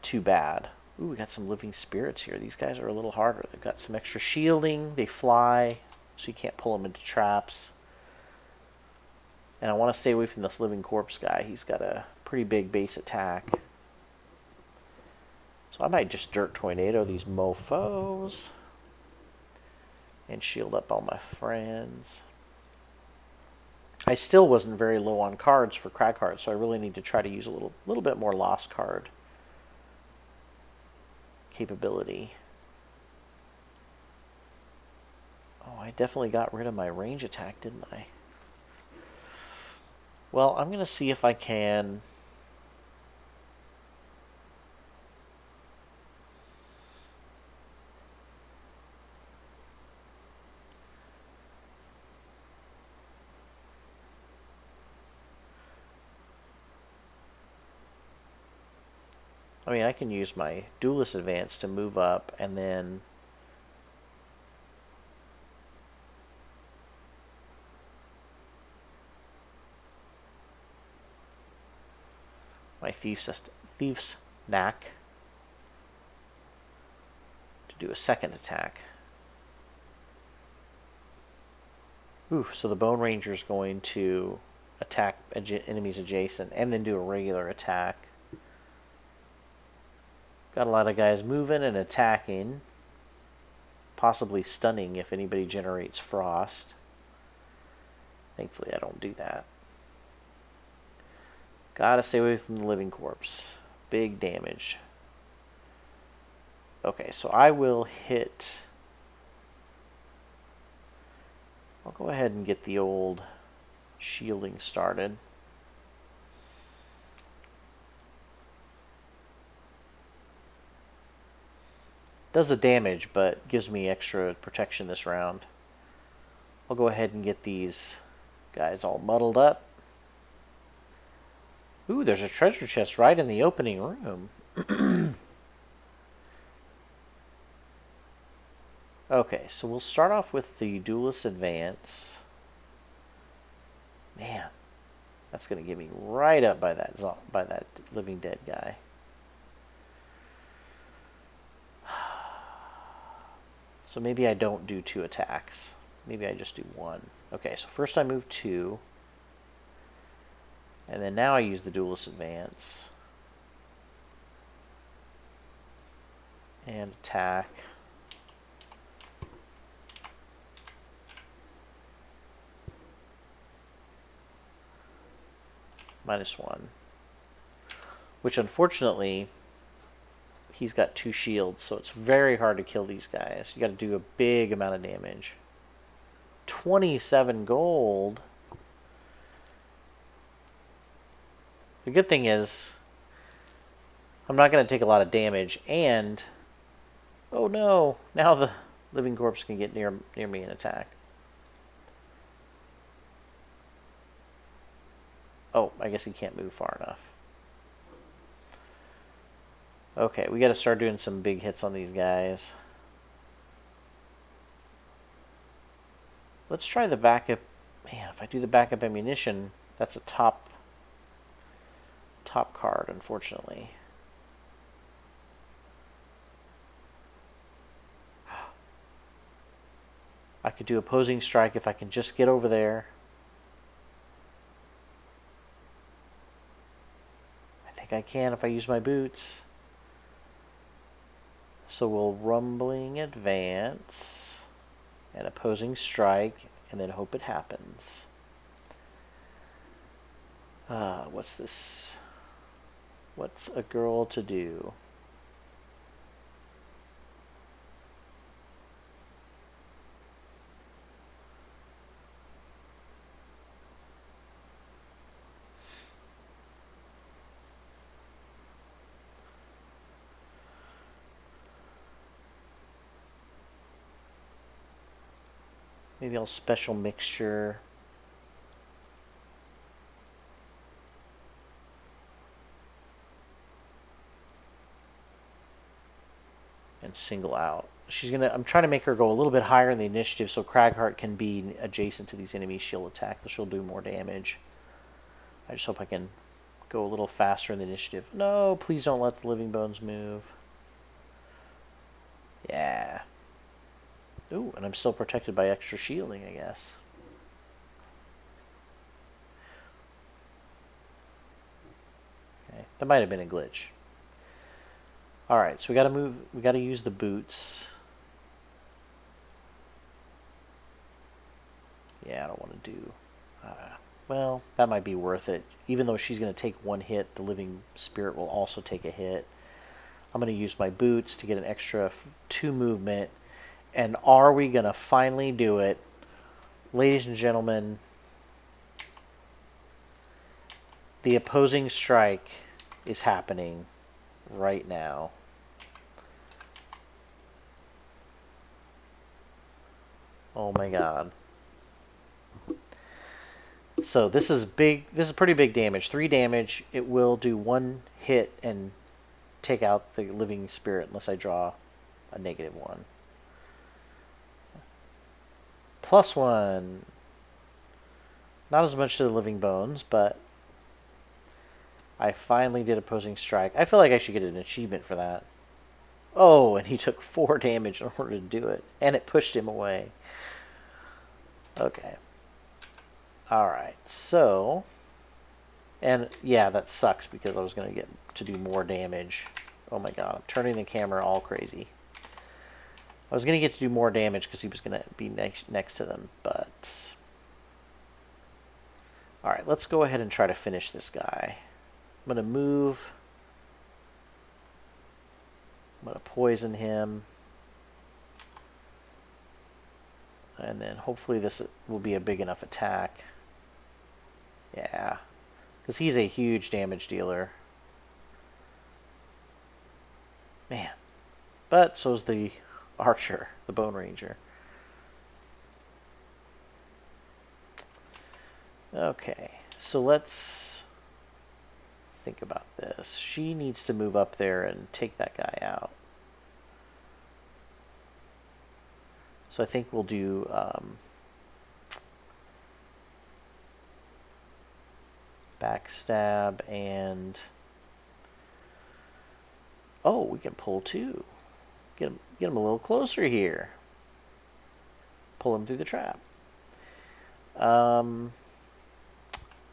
too bad. Ooh, we got some living spirits here. These guys are a little harder. They've got some extra shielding. They fly, so you can't pull them into traps. And I want to stay away from this living corpse guy. He's got a pretty big base attack. So I might just dirt tornado these mofos and shield up all my friends. I still wasn't very low on cards for crack cards, so I really need to try to use a little bit more lost card capability. Oh, I definitely got rid of my range attack, didn't I? Well, I'm going to see if I can... I mean, I can use my Duelist Advance to move up, and then... my Thief's Knack to do a second attack. Ooh, so the Bone Ranger's going to attack enemies adjacent and then do a regular attack. Got a lot of guys moving and attacking, possibly stunning if anybody generates frost. Thankfully I don't do that. Gotta stay away from the living corpse. Big damage. Okay, so I will hit... I'll go ahead and get the old shielding started. Does the damage, but gives me extra protection this round. I'll go ahead and get these guys all muddled up. Ooh, there's a treasure chest right in the opening room. Okay, so we'll start off with the Duelist Advance. Man, that's going to get me right up by that living dead guy. So maybe I don't do 2 attacks. Maybe I just do 1. Okay, so first I move 2. And then now I use the Duelist Advance. And attack. -1. Which unfortunately, he's got 2 shields, so it's very hard to kill these guys. You got to do a big amount of damage. 27 gold. The good thing is, I'm not going to take a lot of damage, and... oh no! Now the living corpse can get near me and attack. Oh, I guess he can't move far enough. Okay, we got to start doing some big hits on these guys. Let's try the backup. Man, if I do the backup ammunition, that's a top card, unfortunately. I could do opposing strike if I can just get over there. I think I can if I use my boots. So we'll rumbling advance and opposing strike and then hope it happens. What's this? What's a girl to do? Maybe I'll special mixture. And single out. I'm trying to make her go a little bit higher in the initiative so Cragheart can be adjacent to these enemies she'll attack, so she'll do more damage. I just hope I can go a little faster in the initiative. No, please don't let the living bones move. Yeah. Ooh, and I'm still protected by extra shielding, I guess. Okay, that might have been a glitch. Alright, so we gotta use the boots. Yeah, I don't want to do... well, that might be worth it. Even though she's going to take one hit, the living spirit will also take a hit. I'm going to use my boots to get an extra 2 movement. And are we going to finally do it? Ladies and gentlemen, the opposing strike is happening right now. Oh my god. So this is big. This is pretty big damage. 3 damage. It will do 1 hit and take out the living spirit unless I draw a -1. +1. Not as much to the living bones, but I finally did opposing strike. I feel like I should get an achievement for that. Oh, and he took 4 damage in order to do it. And it pushed him away. Okay. Alright, so... And, yeah, that sucks because I was going to get to do more damage. Oh my god, I'm turning the camera all crazy. I was going to get to do more damage because he was going to be next to them, but... Alright, let's go ahead and try to finish this guy. I'm going to move. I'm going to poison him. And then hopefully this will be a big enough attack. Yeah. Because he's a huge damage dealer. Man. But so's the archer, the Bone Ranger. Okay, so let's think about this. She needs to move up there and take that guy out. So I think we'll do backstab and... Oh, we can pull 2. Get him a little closer here. Pull him through the trap.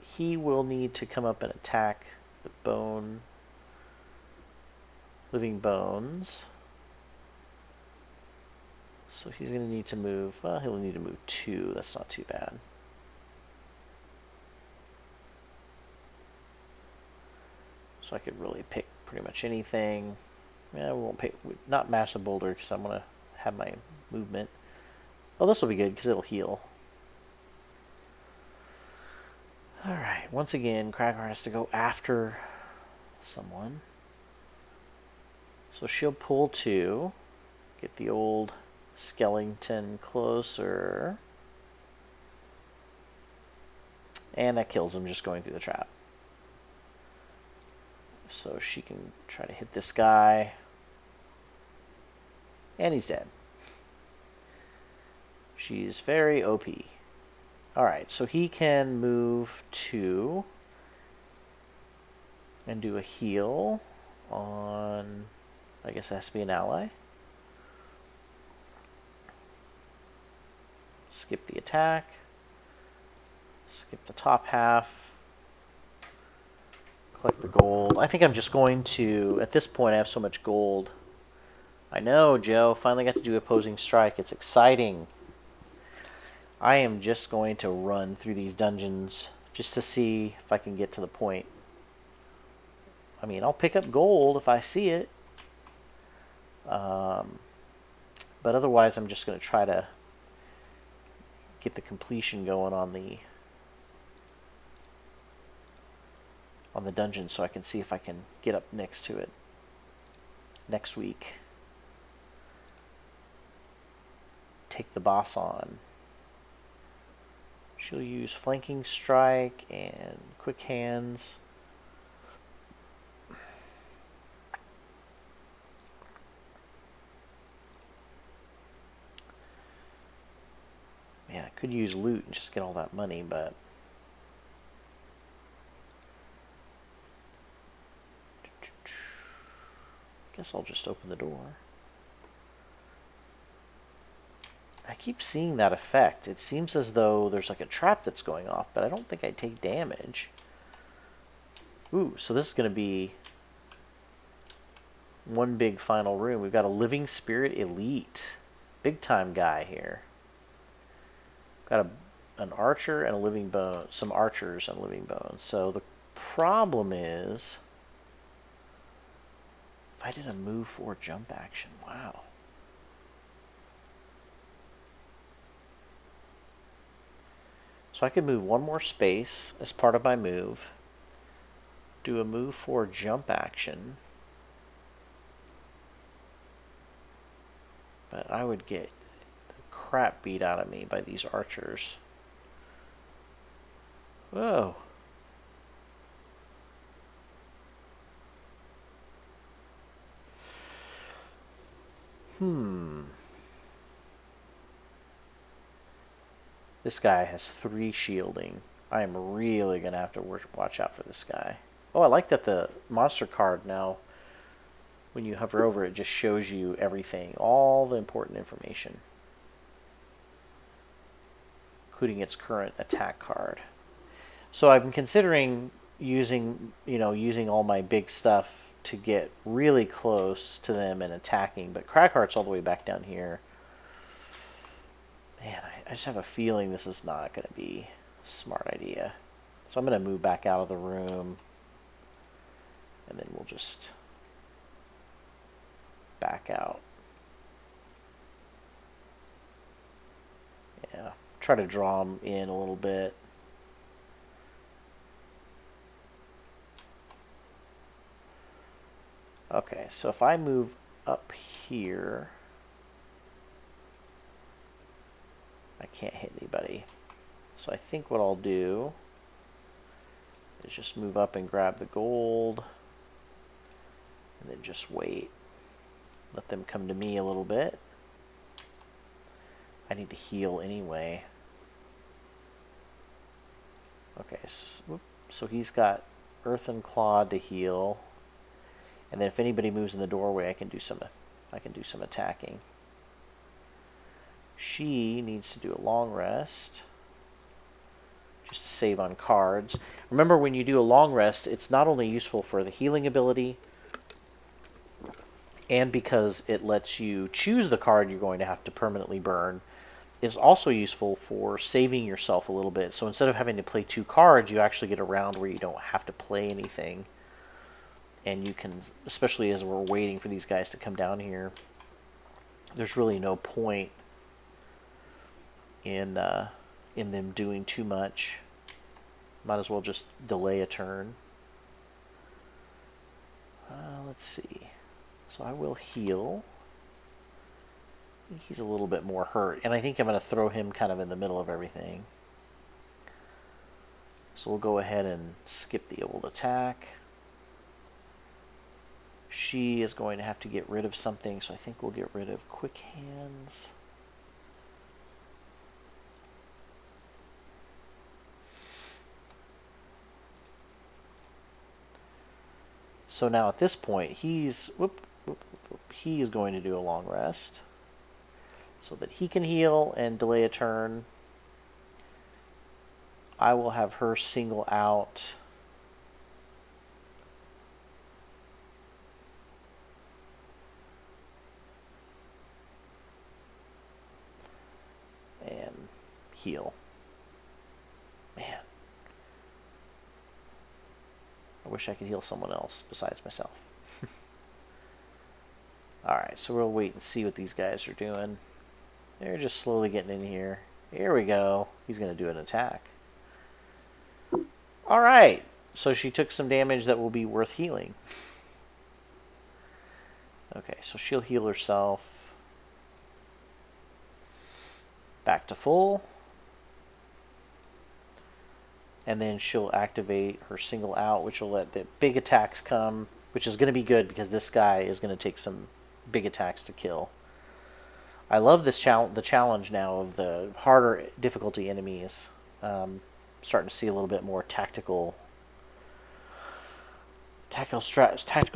He will need to come up and attack the living bones. So he's going to need to move, well, he'll need to move 2. That's not too bad. So I could really pick pretty much anything. Yeah, we won't pick, not massive boulder because I'm going to have my movement. Oh, this will be good because it'll heal. Alright, once again, Cragheart has to go after someone. So she'll pull 2. Get the old skeleton closer. And that kills him just going through the trap. So she can try to hit this guy. And he's dead. She's very OP. Alright, so he can move 2 and do a heal on, I guess it has to be an ally. Skip the attack. Skip the top half. Collect the gold. I think I'm just going to, at this point I have so much gold. I know, Joe, finally got to do opposing strike. It's exciting. I am just going to run through these dungeons just to see if I can get to the point. I mean, I'll pick up gold if I see it. But otherwise, I'm just going to try to get the completion going on the dungeon so I can see if I can get up next to it next week. Take the boss on. She'll use flanking strike and quick hands. Man, I could use loot and just get all that money, but guess I'll just open the door. I keep seeing that effect. It seems as though there's like a trap that's going off, but I don't think I take damage. Ooh, so this is going to be one big final room. We've got a Living Spirit Elite. Big time guy here. Got an archer and a living bone. Some archers and living bones. So the problem is, if I did a move 4 jump action, wow. So I could move one more space as part of my move. Do a move 4 jump action. But I would get the crap beat out of me by these archers. Whoa. This guy has 3 shielding. I am really going to have to watch out for this guy. Oh, I like that the monster card now, when you hover over it, just shows you everything, all the important information, including its current attack card. So I'm considering using all my big stuff to get really close to them and attacking, but Crackheart's all the way back down here. Man, I just have a feeling this is not going to be a smart idea. So I'm going to move back out of the room, and then we'll just back out. Yeah, try to draw them in a little bit. Okay, so if I move up here, I can't hit anybody. So I think what I'll do is just move up and grab the gold, and then just wait. Let them come to me a little bit. I need to heal anyway. Okay, so he's got Earthen Claw to heal, and then if anybody moves in the doorway, I can do some attacking. She needs to do a long rest, just to save on cards. Remember, when you do a long rest, it's not only useful for the healing ability, and because it lets you choose the card you're going to have to permanently burn, it's also useful for saving yourself a little bit. So instead of having to play 2 cards, you actually get a round where you don't have to play anything. And you can, especially as we're waiting for these guys to come down here, there's really no point in them doing too much. Might as well just delay a turn. Let's see. So I will heal. He's a little bit more hurt, and I think I'm going to throw him kind of in the middle of everything. So we'll go ahead and skip the old attack. She is going to have to get rid of something, so I think we'll get rid of quick hands. So now at this point, he is going to do a long rest so that he can heal and delay a turn. I will have her single out and heal. Man. I wish I could heal someone else besides myself. Alright, so we'll wait and see what these guys are doing. They're just slowly getting in here. Here we go. He's going to do an attack. Alright, so she took some damage that will be worth healing. Okay, so she'll heal herself. Back to full. and then she'll activate her single out, which will let the big attacks come, which is going to be good because this guy is going to take some big attacks to kill. I love this the challenge now of the harder difficulty enemies. Starting to see a little bit more tactical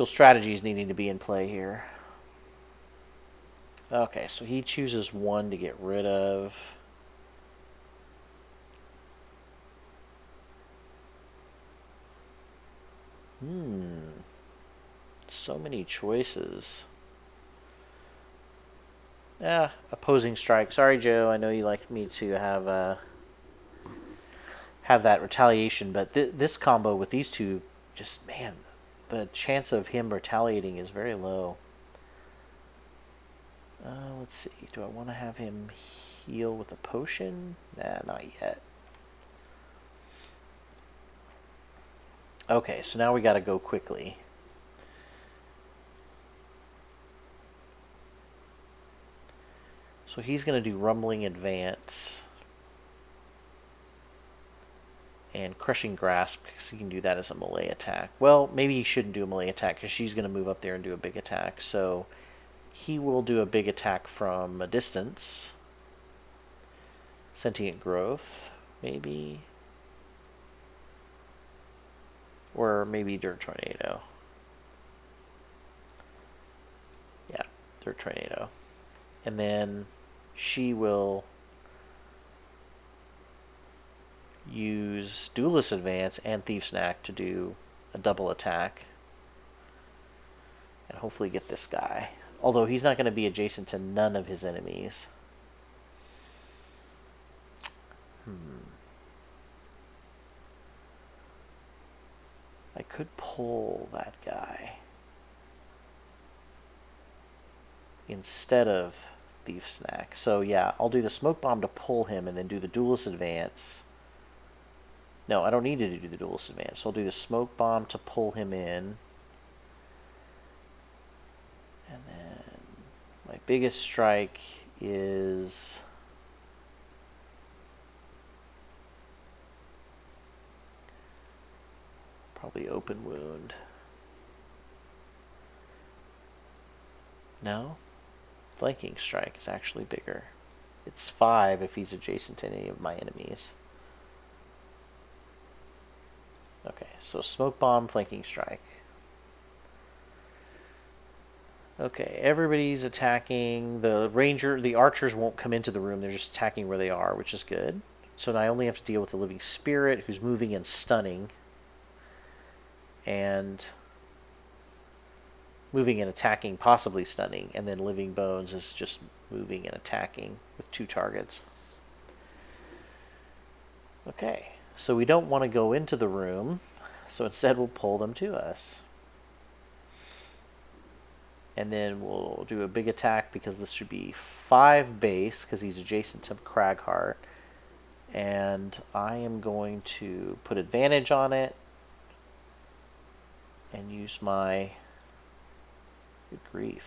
strategies needing to be in play here. Okay, so he chooses one to get rid of. So many choices. Yeah, opposing strike. Sorry, Joe. I know you like me to have that retaliation, but this combo with these two, just man, the chance of him retaliating is very low. Let's see. Do I want to have him heal with a potion? Nah, not yet. Okay, so now we got to go quickly. So he's going to do Rumbling Advance and Crushing Grasp because he can do that as a melee attack. Well, maybe he shouldn't do a melee attack because she's going to move up there and do a big attack. So he will do a big attack from a distance. Sentient Growth, maybe. Or maybe Dirt Tornado. Yeah, Dirt Tornado. And then she will use Duelist Advance and Thief Snack to do a double attack. And hopefully get this guy. Although he's not going to be adjacent to none of his enemies. I could pull that guy instead of Thief Snack. So yeah, I'll do the Smoke Bomb to pull him and then do the Duelist Advance. No, I don't need to do the Duelist Advance. So I'll do the Smoke Bomb to pull him in. And then my biggest strike is probably Open Wound. No? Flanking Strike is actually bigger. It's 5 if he's adjacent to any of my enemies. Okay, so Smoke Bomb, Flanking Strike. Okay, everybody's attacking. The archers won't come into the room. They're just attacking where they are, which is good. So now I only have to deal with the Living Spirit, who's moving and stunning. And moving and attacking, possibly stunning. And then Living Bones is just moving and attacking with 2 targets. Okay, so we don't want to go into the room. So instead we'll pull them to us. And then we'll do a big attack because this should be 5 base because he's adjacent to Cragheart. And I am going to put advantage on it and use my... Good grief.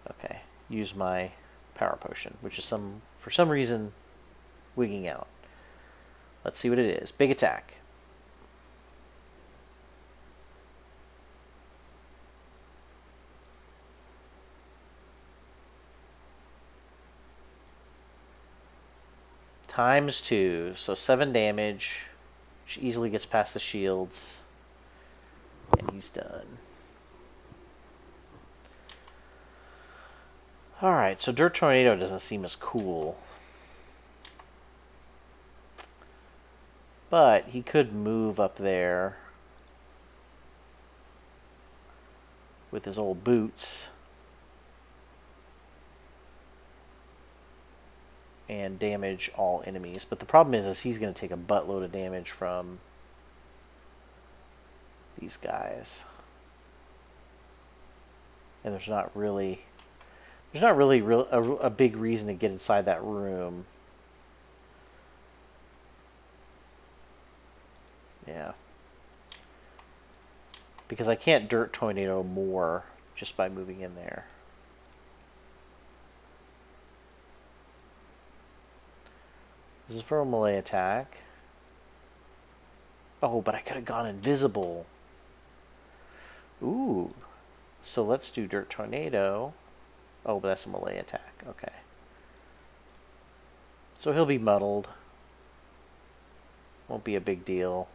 Okay, use my Power Potion, which is for some reason wigging out. Let's see what it is. Big attack. ×2, so 7 damage, which easily gets past the shields, and he's done. Alright, so Dirt Tornado doesn't seem as cool. But he could move up there with his old boots and damage all enemies. But the problem is he's going to take a buttload of damage from these guys. And there's not really a big reason to get inside that room. Yeah. Because I can't Dirt Tornado more just by moving in there. This is for a melee attack. Oh, but I could have gone invisible. Ooh. So let's do Dirt Tornado. Oh, but that's a melee attack. Okay. So he'll be muddled. Won't be a big deal.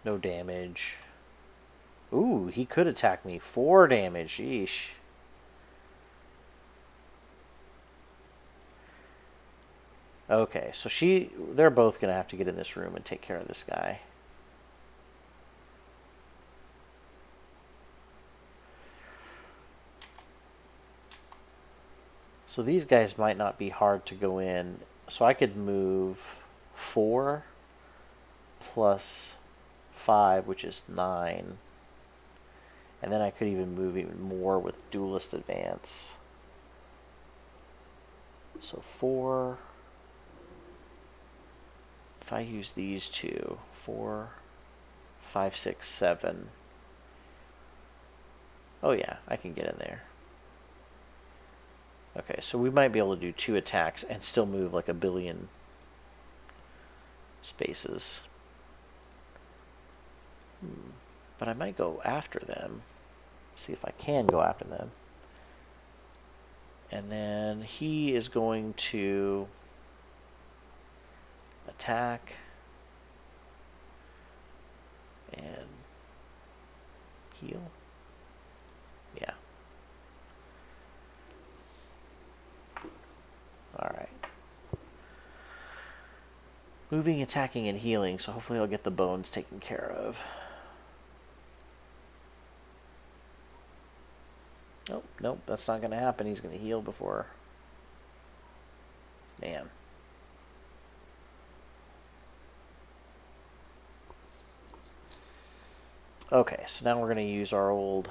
No damage. Ooh, he could attack me. 4 damage. Yeesh. Okay, so they're both going to have to get in this room and take care of this guy. So these guys might not be hard to go in. So I could move 4 plus 5, which is 9. And then I could even move even more with Duelist Advance. So 4. If I use these two, 4, 5, 6, 7. Oh yeah, I can get in there. Okay, so we might be able to do 2 attacks and still move like a billion spaces. But I might go after them. See if I can go after them. And then he is going to attack and heal. Yeah. Alright. Moving, attacking, and healing, so hopefully I'll get the bones taken care of. Nope, nope, that's not going to happen. He's going to heal before... Man. Okay, so now we're going to use our old...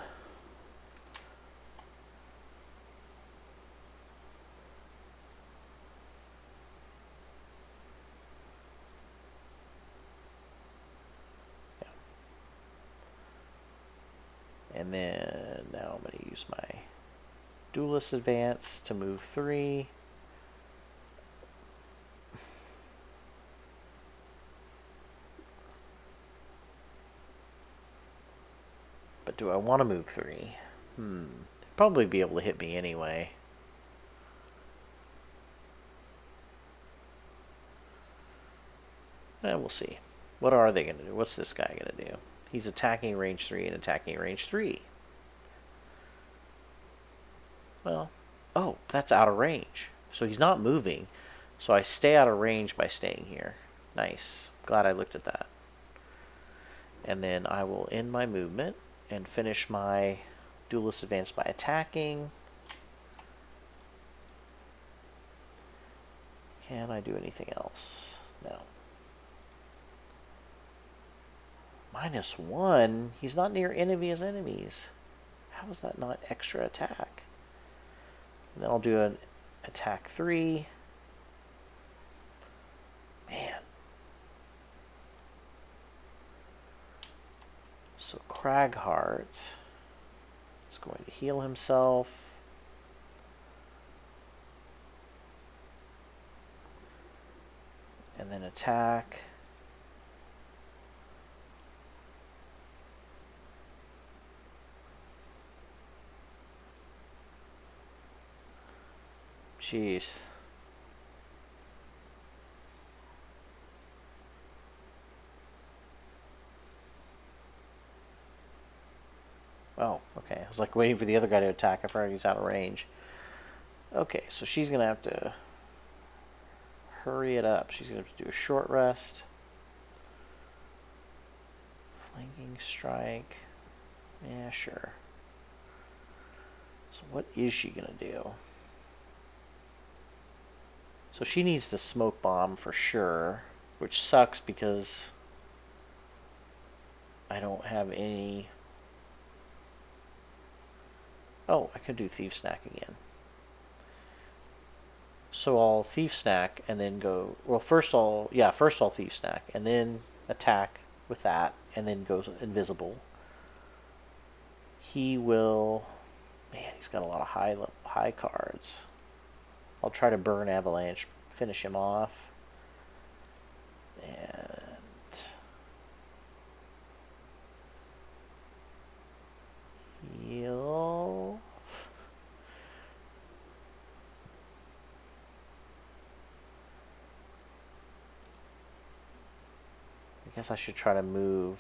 And then now I'm going to use my Duelist Advance to move 3. But do I want to move 3? They'd probably be able to hit me anyway. We'll see. What are they going to do? What's this guy going to do? He's attacking range 3 and attacking range 3. Well, oh, that's out of range. So he's not moving. So I stay out of range by staying here. Nice. Glad I looked at that. And then I will end my movement and finish my Duelist Advance by attacking. Can I do anything else? No. -1? He's not near any of his enemies. How is that not extra attack? And then I'll do an attack 3. Man. So Cragheart is going to heal himself. And then attack. Jeez. Oh, okay. I was like waiting for the other guy to attack. I forgot he's out of range. Okay, so she's going to have to hurry it up. She's going to have to do a short rest. Flanking strike. Yeah, sure. So what is she going to do? So she needs to smoke bomb for sure, which sucks because I don't have any... Oh, I could do Thief Snack again. So I'll Thief Snack and then go... Well, first I'll Thief Snack and then attack with that and then goes invisible. He will Man, he's got a lot of high cards. I'll try to burn Avalanche, finish him off. And heal. I guess I should try to move.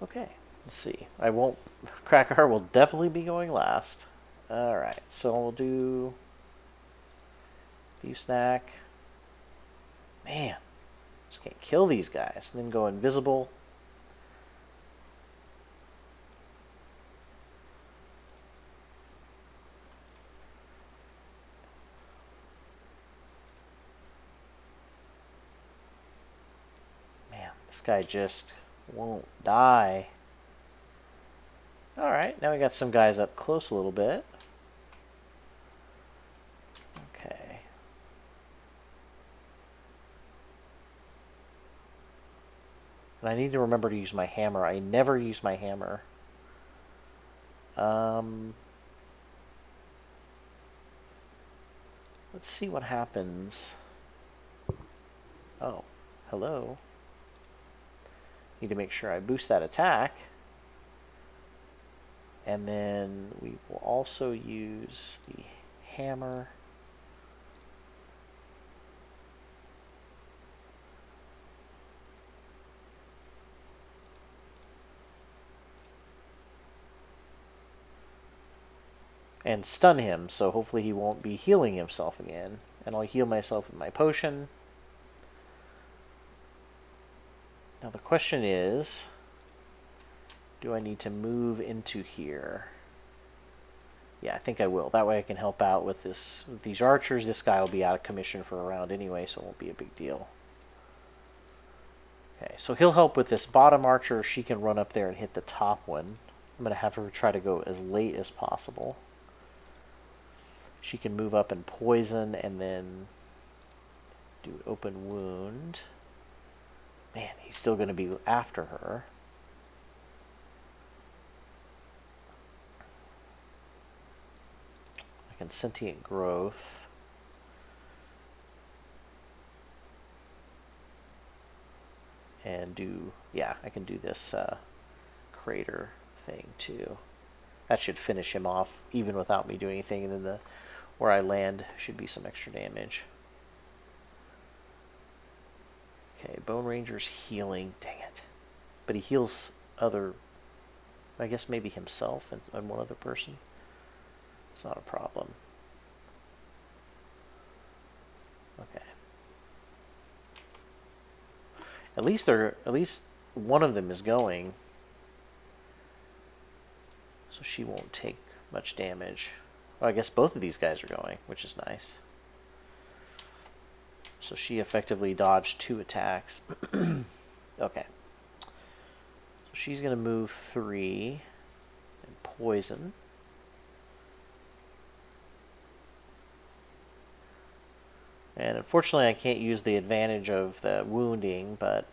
Okay, let's see. I won't. Cracker will definitely be going last. Alright, so we'll do Thief Snack. Man, just can't kill these guys. And then go invisible. Man, this guy just won't die. Alright, now we got some guys up close a little bit. Okay. And I need to remember to use my hammer. I never use my hammer. Let's see what happens. Oh, hello. Need to make sure I boost that attack. And then we will also use the hammer. And stun him, so hopefully he won't be healing himself again. And I'll heal myself with my potion. Now the question is, do I need to move into here? Yeah, I think I will. That way I can help out with this. With these archers, this guy will be out of commission for a round anyway, so it won't be a big deal. Okay, so he'll help with this bottom archer. She can run up there and hit the top one. I'm going to have her try to go as late as possible. She can move up and poison and then do open wound. Man, he's still going to be after her. I can sentient growth. And do, yeah, I can do this crater thing too. That should finish him off even without me doing anything. And then where I land should be some extra damage. Okay, Bone Ranger's healing. Dang it. But he heals other, I guess maybe himself and one other person. It's not a problem. Okay. At least one of them is going. So she won't take much damage. Well, I guess both of these guys are going, which is nice. So she effectively dodged 2 attacks. Okay. So she's going to move 3 and poison. And unfortunately I can't use the advantage of the wounding, but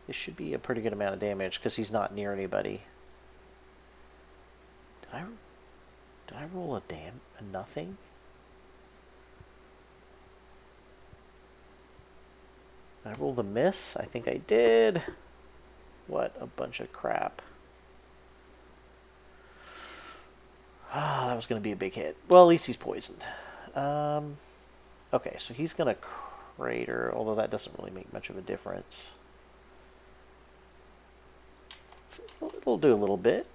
this should be a pretty good amount of damage because he's not near anybody. Did I roll a nothing? Did I roll the miss? I think I did. What a bunch of crap. Ah, that was going to be a big hit. Well, at least he's poisoned. Okay, so he's going to crater, although that doesn't really make much of a difference. It'll do a little bit.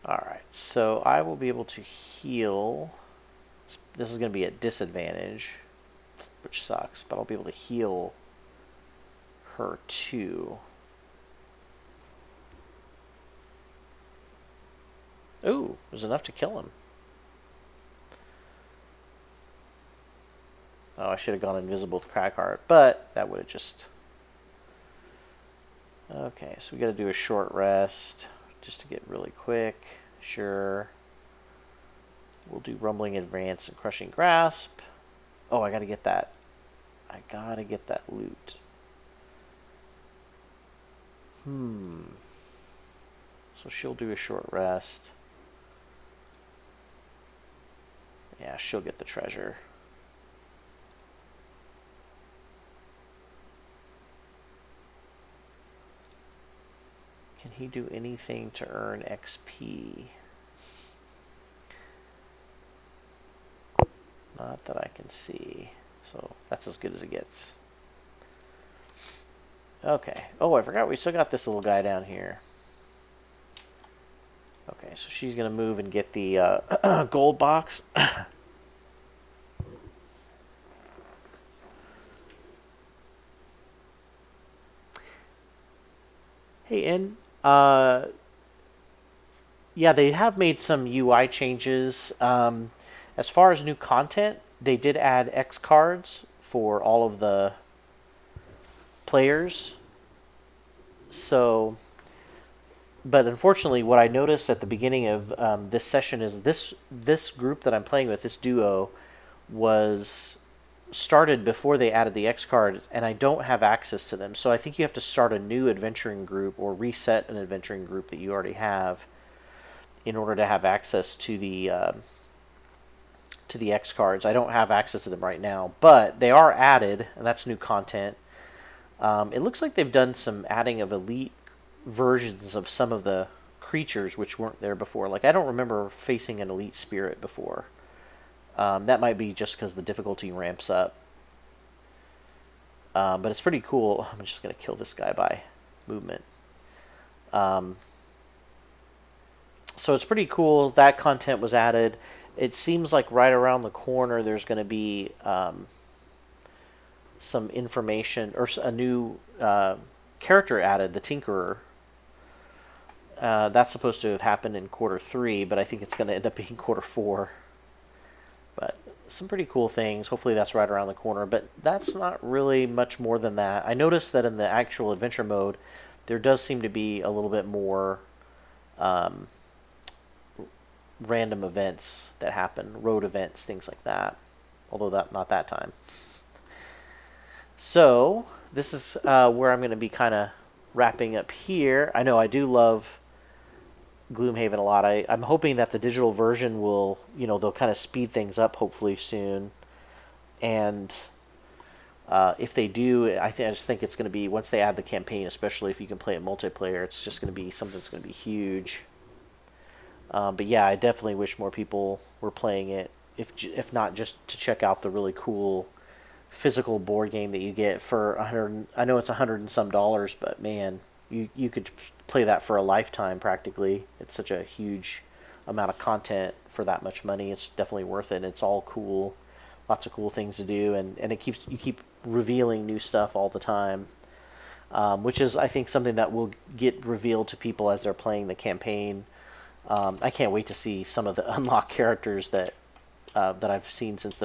Alright, so I will be able to heal. This is going to be at disadvantage, which sucks, but I'll be able to heal her too. Ooh, it was enough to kill him. Oh, I should have gone invisible to Crackheart, but that would have just... Okay, so we got to do a short rest just to get really quick. Sure. We'll do Rumbling Advance and Crushing Grasp. Oh, I got to get that. I got to get that loot. So she'll do a short rest. Yeah, she'll get the treasure. Can he do anything to earn XP? Not that I can see. So that's as good as it gets. Okay. Oh, I forgot we still got this little guy down here. Okay, so she's going to move and get the gold box. Hey, and yeah, they have made some UI changes. As far as new content, they did add X cards for all of the players. So, but unfortunately, what I noticed at the beginning of this session is this group that I'm playing with, this duo, was started before they added the X card, and I don't have access to them. So I think you have to start a new adventuring group or reset an adventuring group that you already have in order to have access to the X cards. I don't have access to them right now, but they are added, and that's new content. It looks like they've done some adding of elite versions of some of the creatures which weren't there before. Like I don't remember facing an elite spirit before. That might be just because the difficulty ramps up. But it's pretty cool. I'm just going to kill this guy by movement. So it's pretty cool. That content was added. It seems like right around the corner there's going to be some information or a new character added, the Tinkerer. That's supposed to have happened in quarter 3, but I think it's going to end up being quarter 4. But some pretty cool things. Hopefully that's right around the corner. But that's not really much more than that. I noticed that in the actual adventure mode, there does seem to be a little bit more random events that happen, road events, things like that. Although not that time. So this is where I'm going to be kind of wrapping up here. I know I do love Gloomhaven a lot. I'm hoping that the digital version will, they'll kind of speed things up hopefully soon. And if they do, I just think it's going to be, once they add the campaign, especially if you can play it multiplayer, it's just going to be something that's going to be huge. But yeah, I definitely wish more people were playing it, if not just to check out the really cool physical board game that you get for 100. I know it's 100 and some dollars, but man, you could play that for a lifetime practically. It's such a huge amount of content for that much money. It's definitely worth it. It's all cool, lots of cool things to do, and you keep revealing new stuff all the time, which is I think something that will get revealed to people as they're playing the campaign. I can't wait to see some of the unlocked characters that I've seen since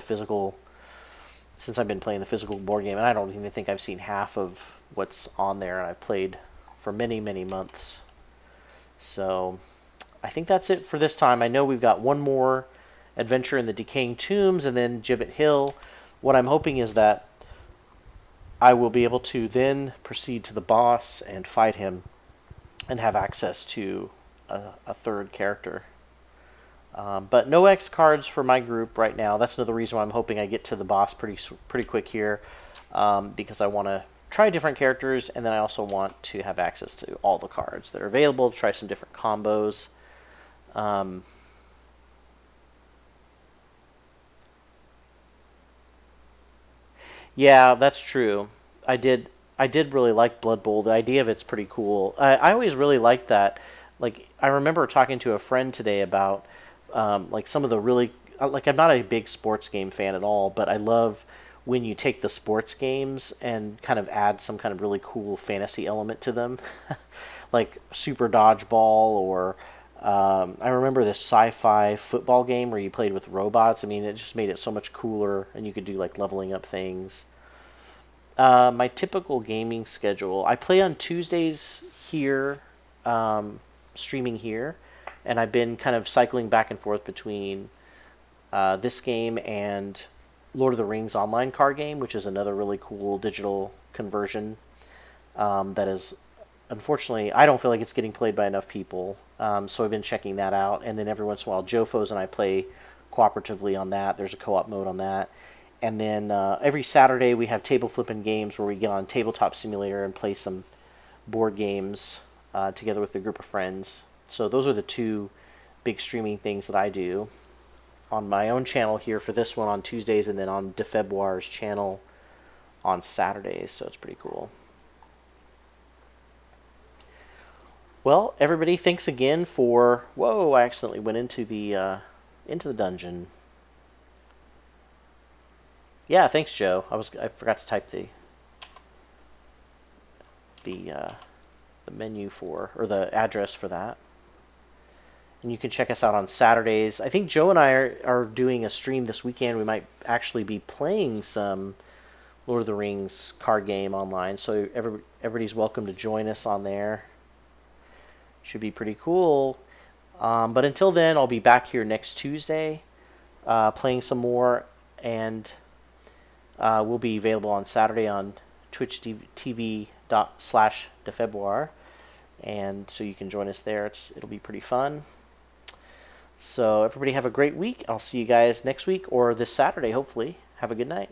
I've been playing the physical board game, and I don't even think I've seen half of what's on there, and I've played for many, many months. So I think that's it for this time. I know we've got one more adventure in the Decaying Tombs and then Gibbet Hill. What I'm hoping is that I will be able to then proceed to the boss and fight him and have access to a third character. But no X cards for my group right now. That's another reason why I'm hoping I get to the boss pretty quick here, because I want to try different characters, and then I also want to have access to all the cards that are available to try some different combos. Yeah, that's true. I did really like Blood Bowl. The idea of it's pretty cool. I always really liked that. Like I remember talking to a friend today about like some of the really like I'm not a big sports game fan at all, but I love when you take the sports games and kind of add some kind of really cool fantasy element to them, like Super Dodgeball or I remember this sci-fi football game where you played with robots. I mean, it just made it so much cooler, and you could do like leveling up things. My typical gaming schedule. I play on Tuesdays here, streaming here, and I've been kind of cycling back and forth between this game and Lord of the Rings online card game, which is another really cool digital conversion that is, unfortunately, I don't feel like it's getting played by enough people. So I've been checking that out, and then every once in a while, Joe Foes and I play cooperatively on that. There's a co-op mode on that. And then every Saturday we have table flipping games where we get on Tabletop Simulator and play some board games together with a group of friends. So those are the two big streaming things that I do on my own channel here for this one on Tuesdays, and then on DeFebwar's channel on Saturdays. So it's pretty cool. Well, everybody, thanks again for. Whoa! I accidentally went into the dungeon. Yeah, thanks, Joe. I forgot to type the the menu for, or the address for that. And you can check us out on Saturdays. I think Joe and I are doing a stream this weekend. We might actually be playing some Lord of the Rings card game online. So everybody's welcome to join us on there. Should be pretty cool. But until then, I'll be back here next Tuesday playing some more. And we'll be available on Saturday on Twitch TV.com/DeFebruar. And so you can join us there. It'll be pretty fun. So everybody have a great week. I'll see you guys next week or this Saturday, hopefully. Have a good night.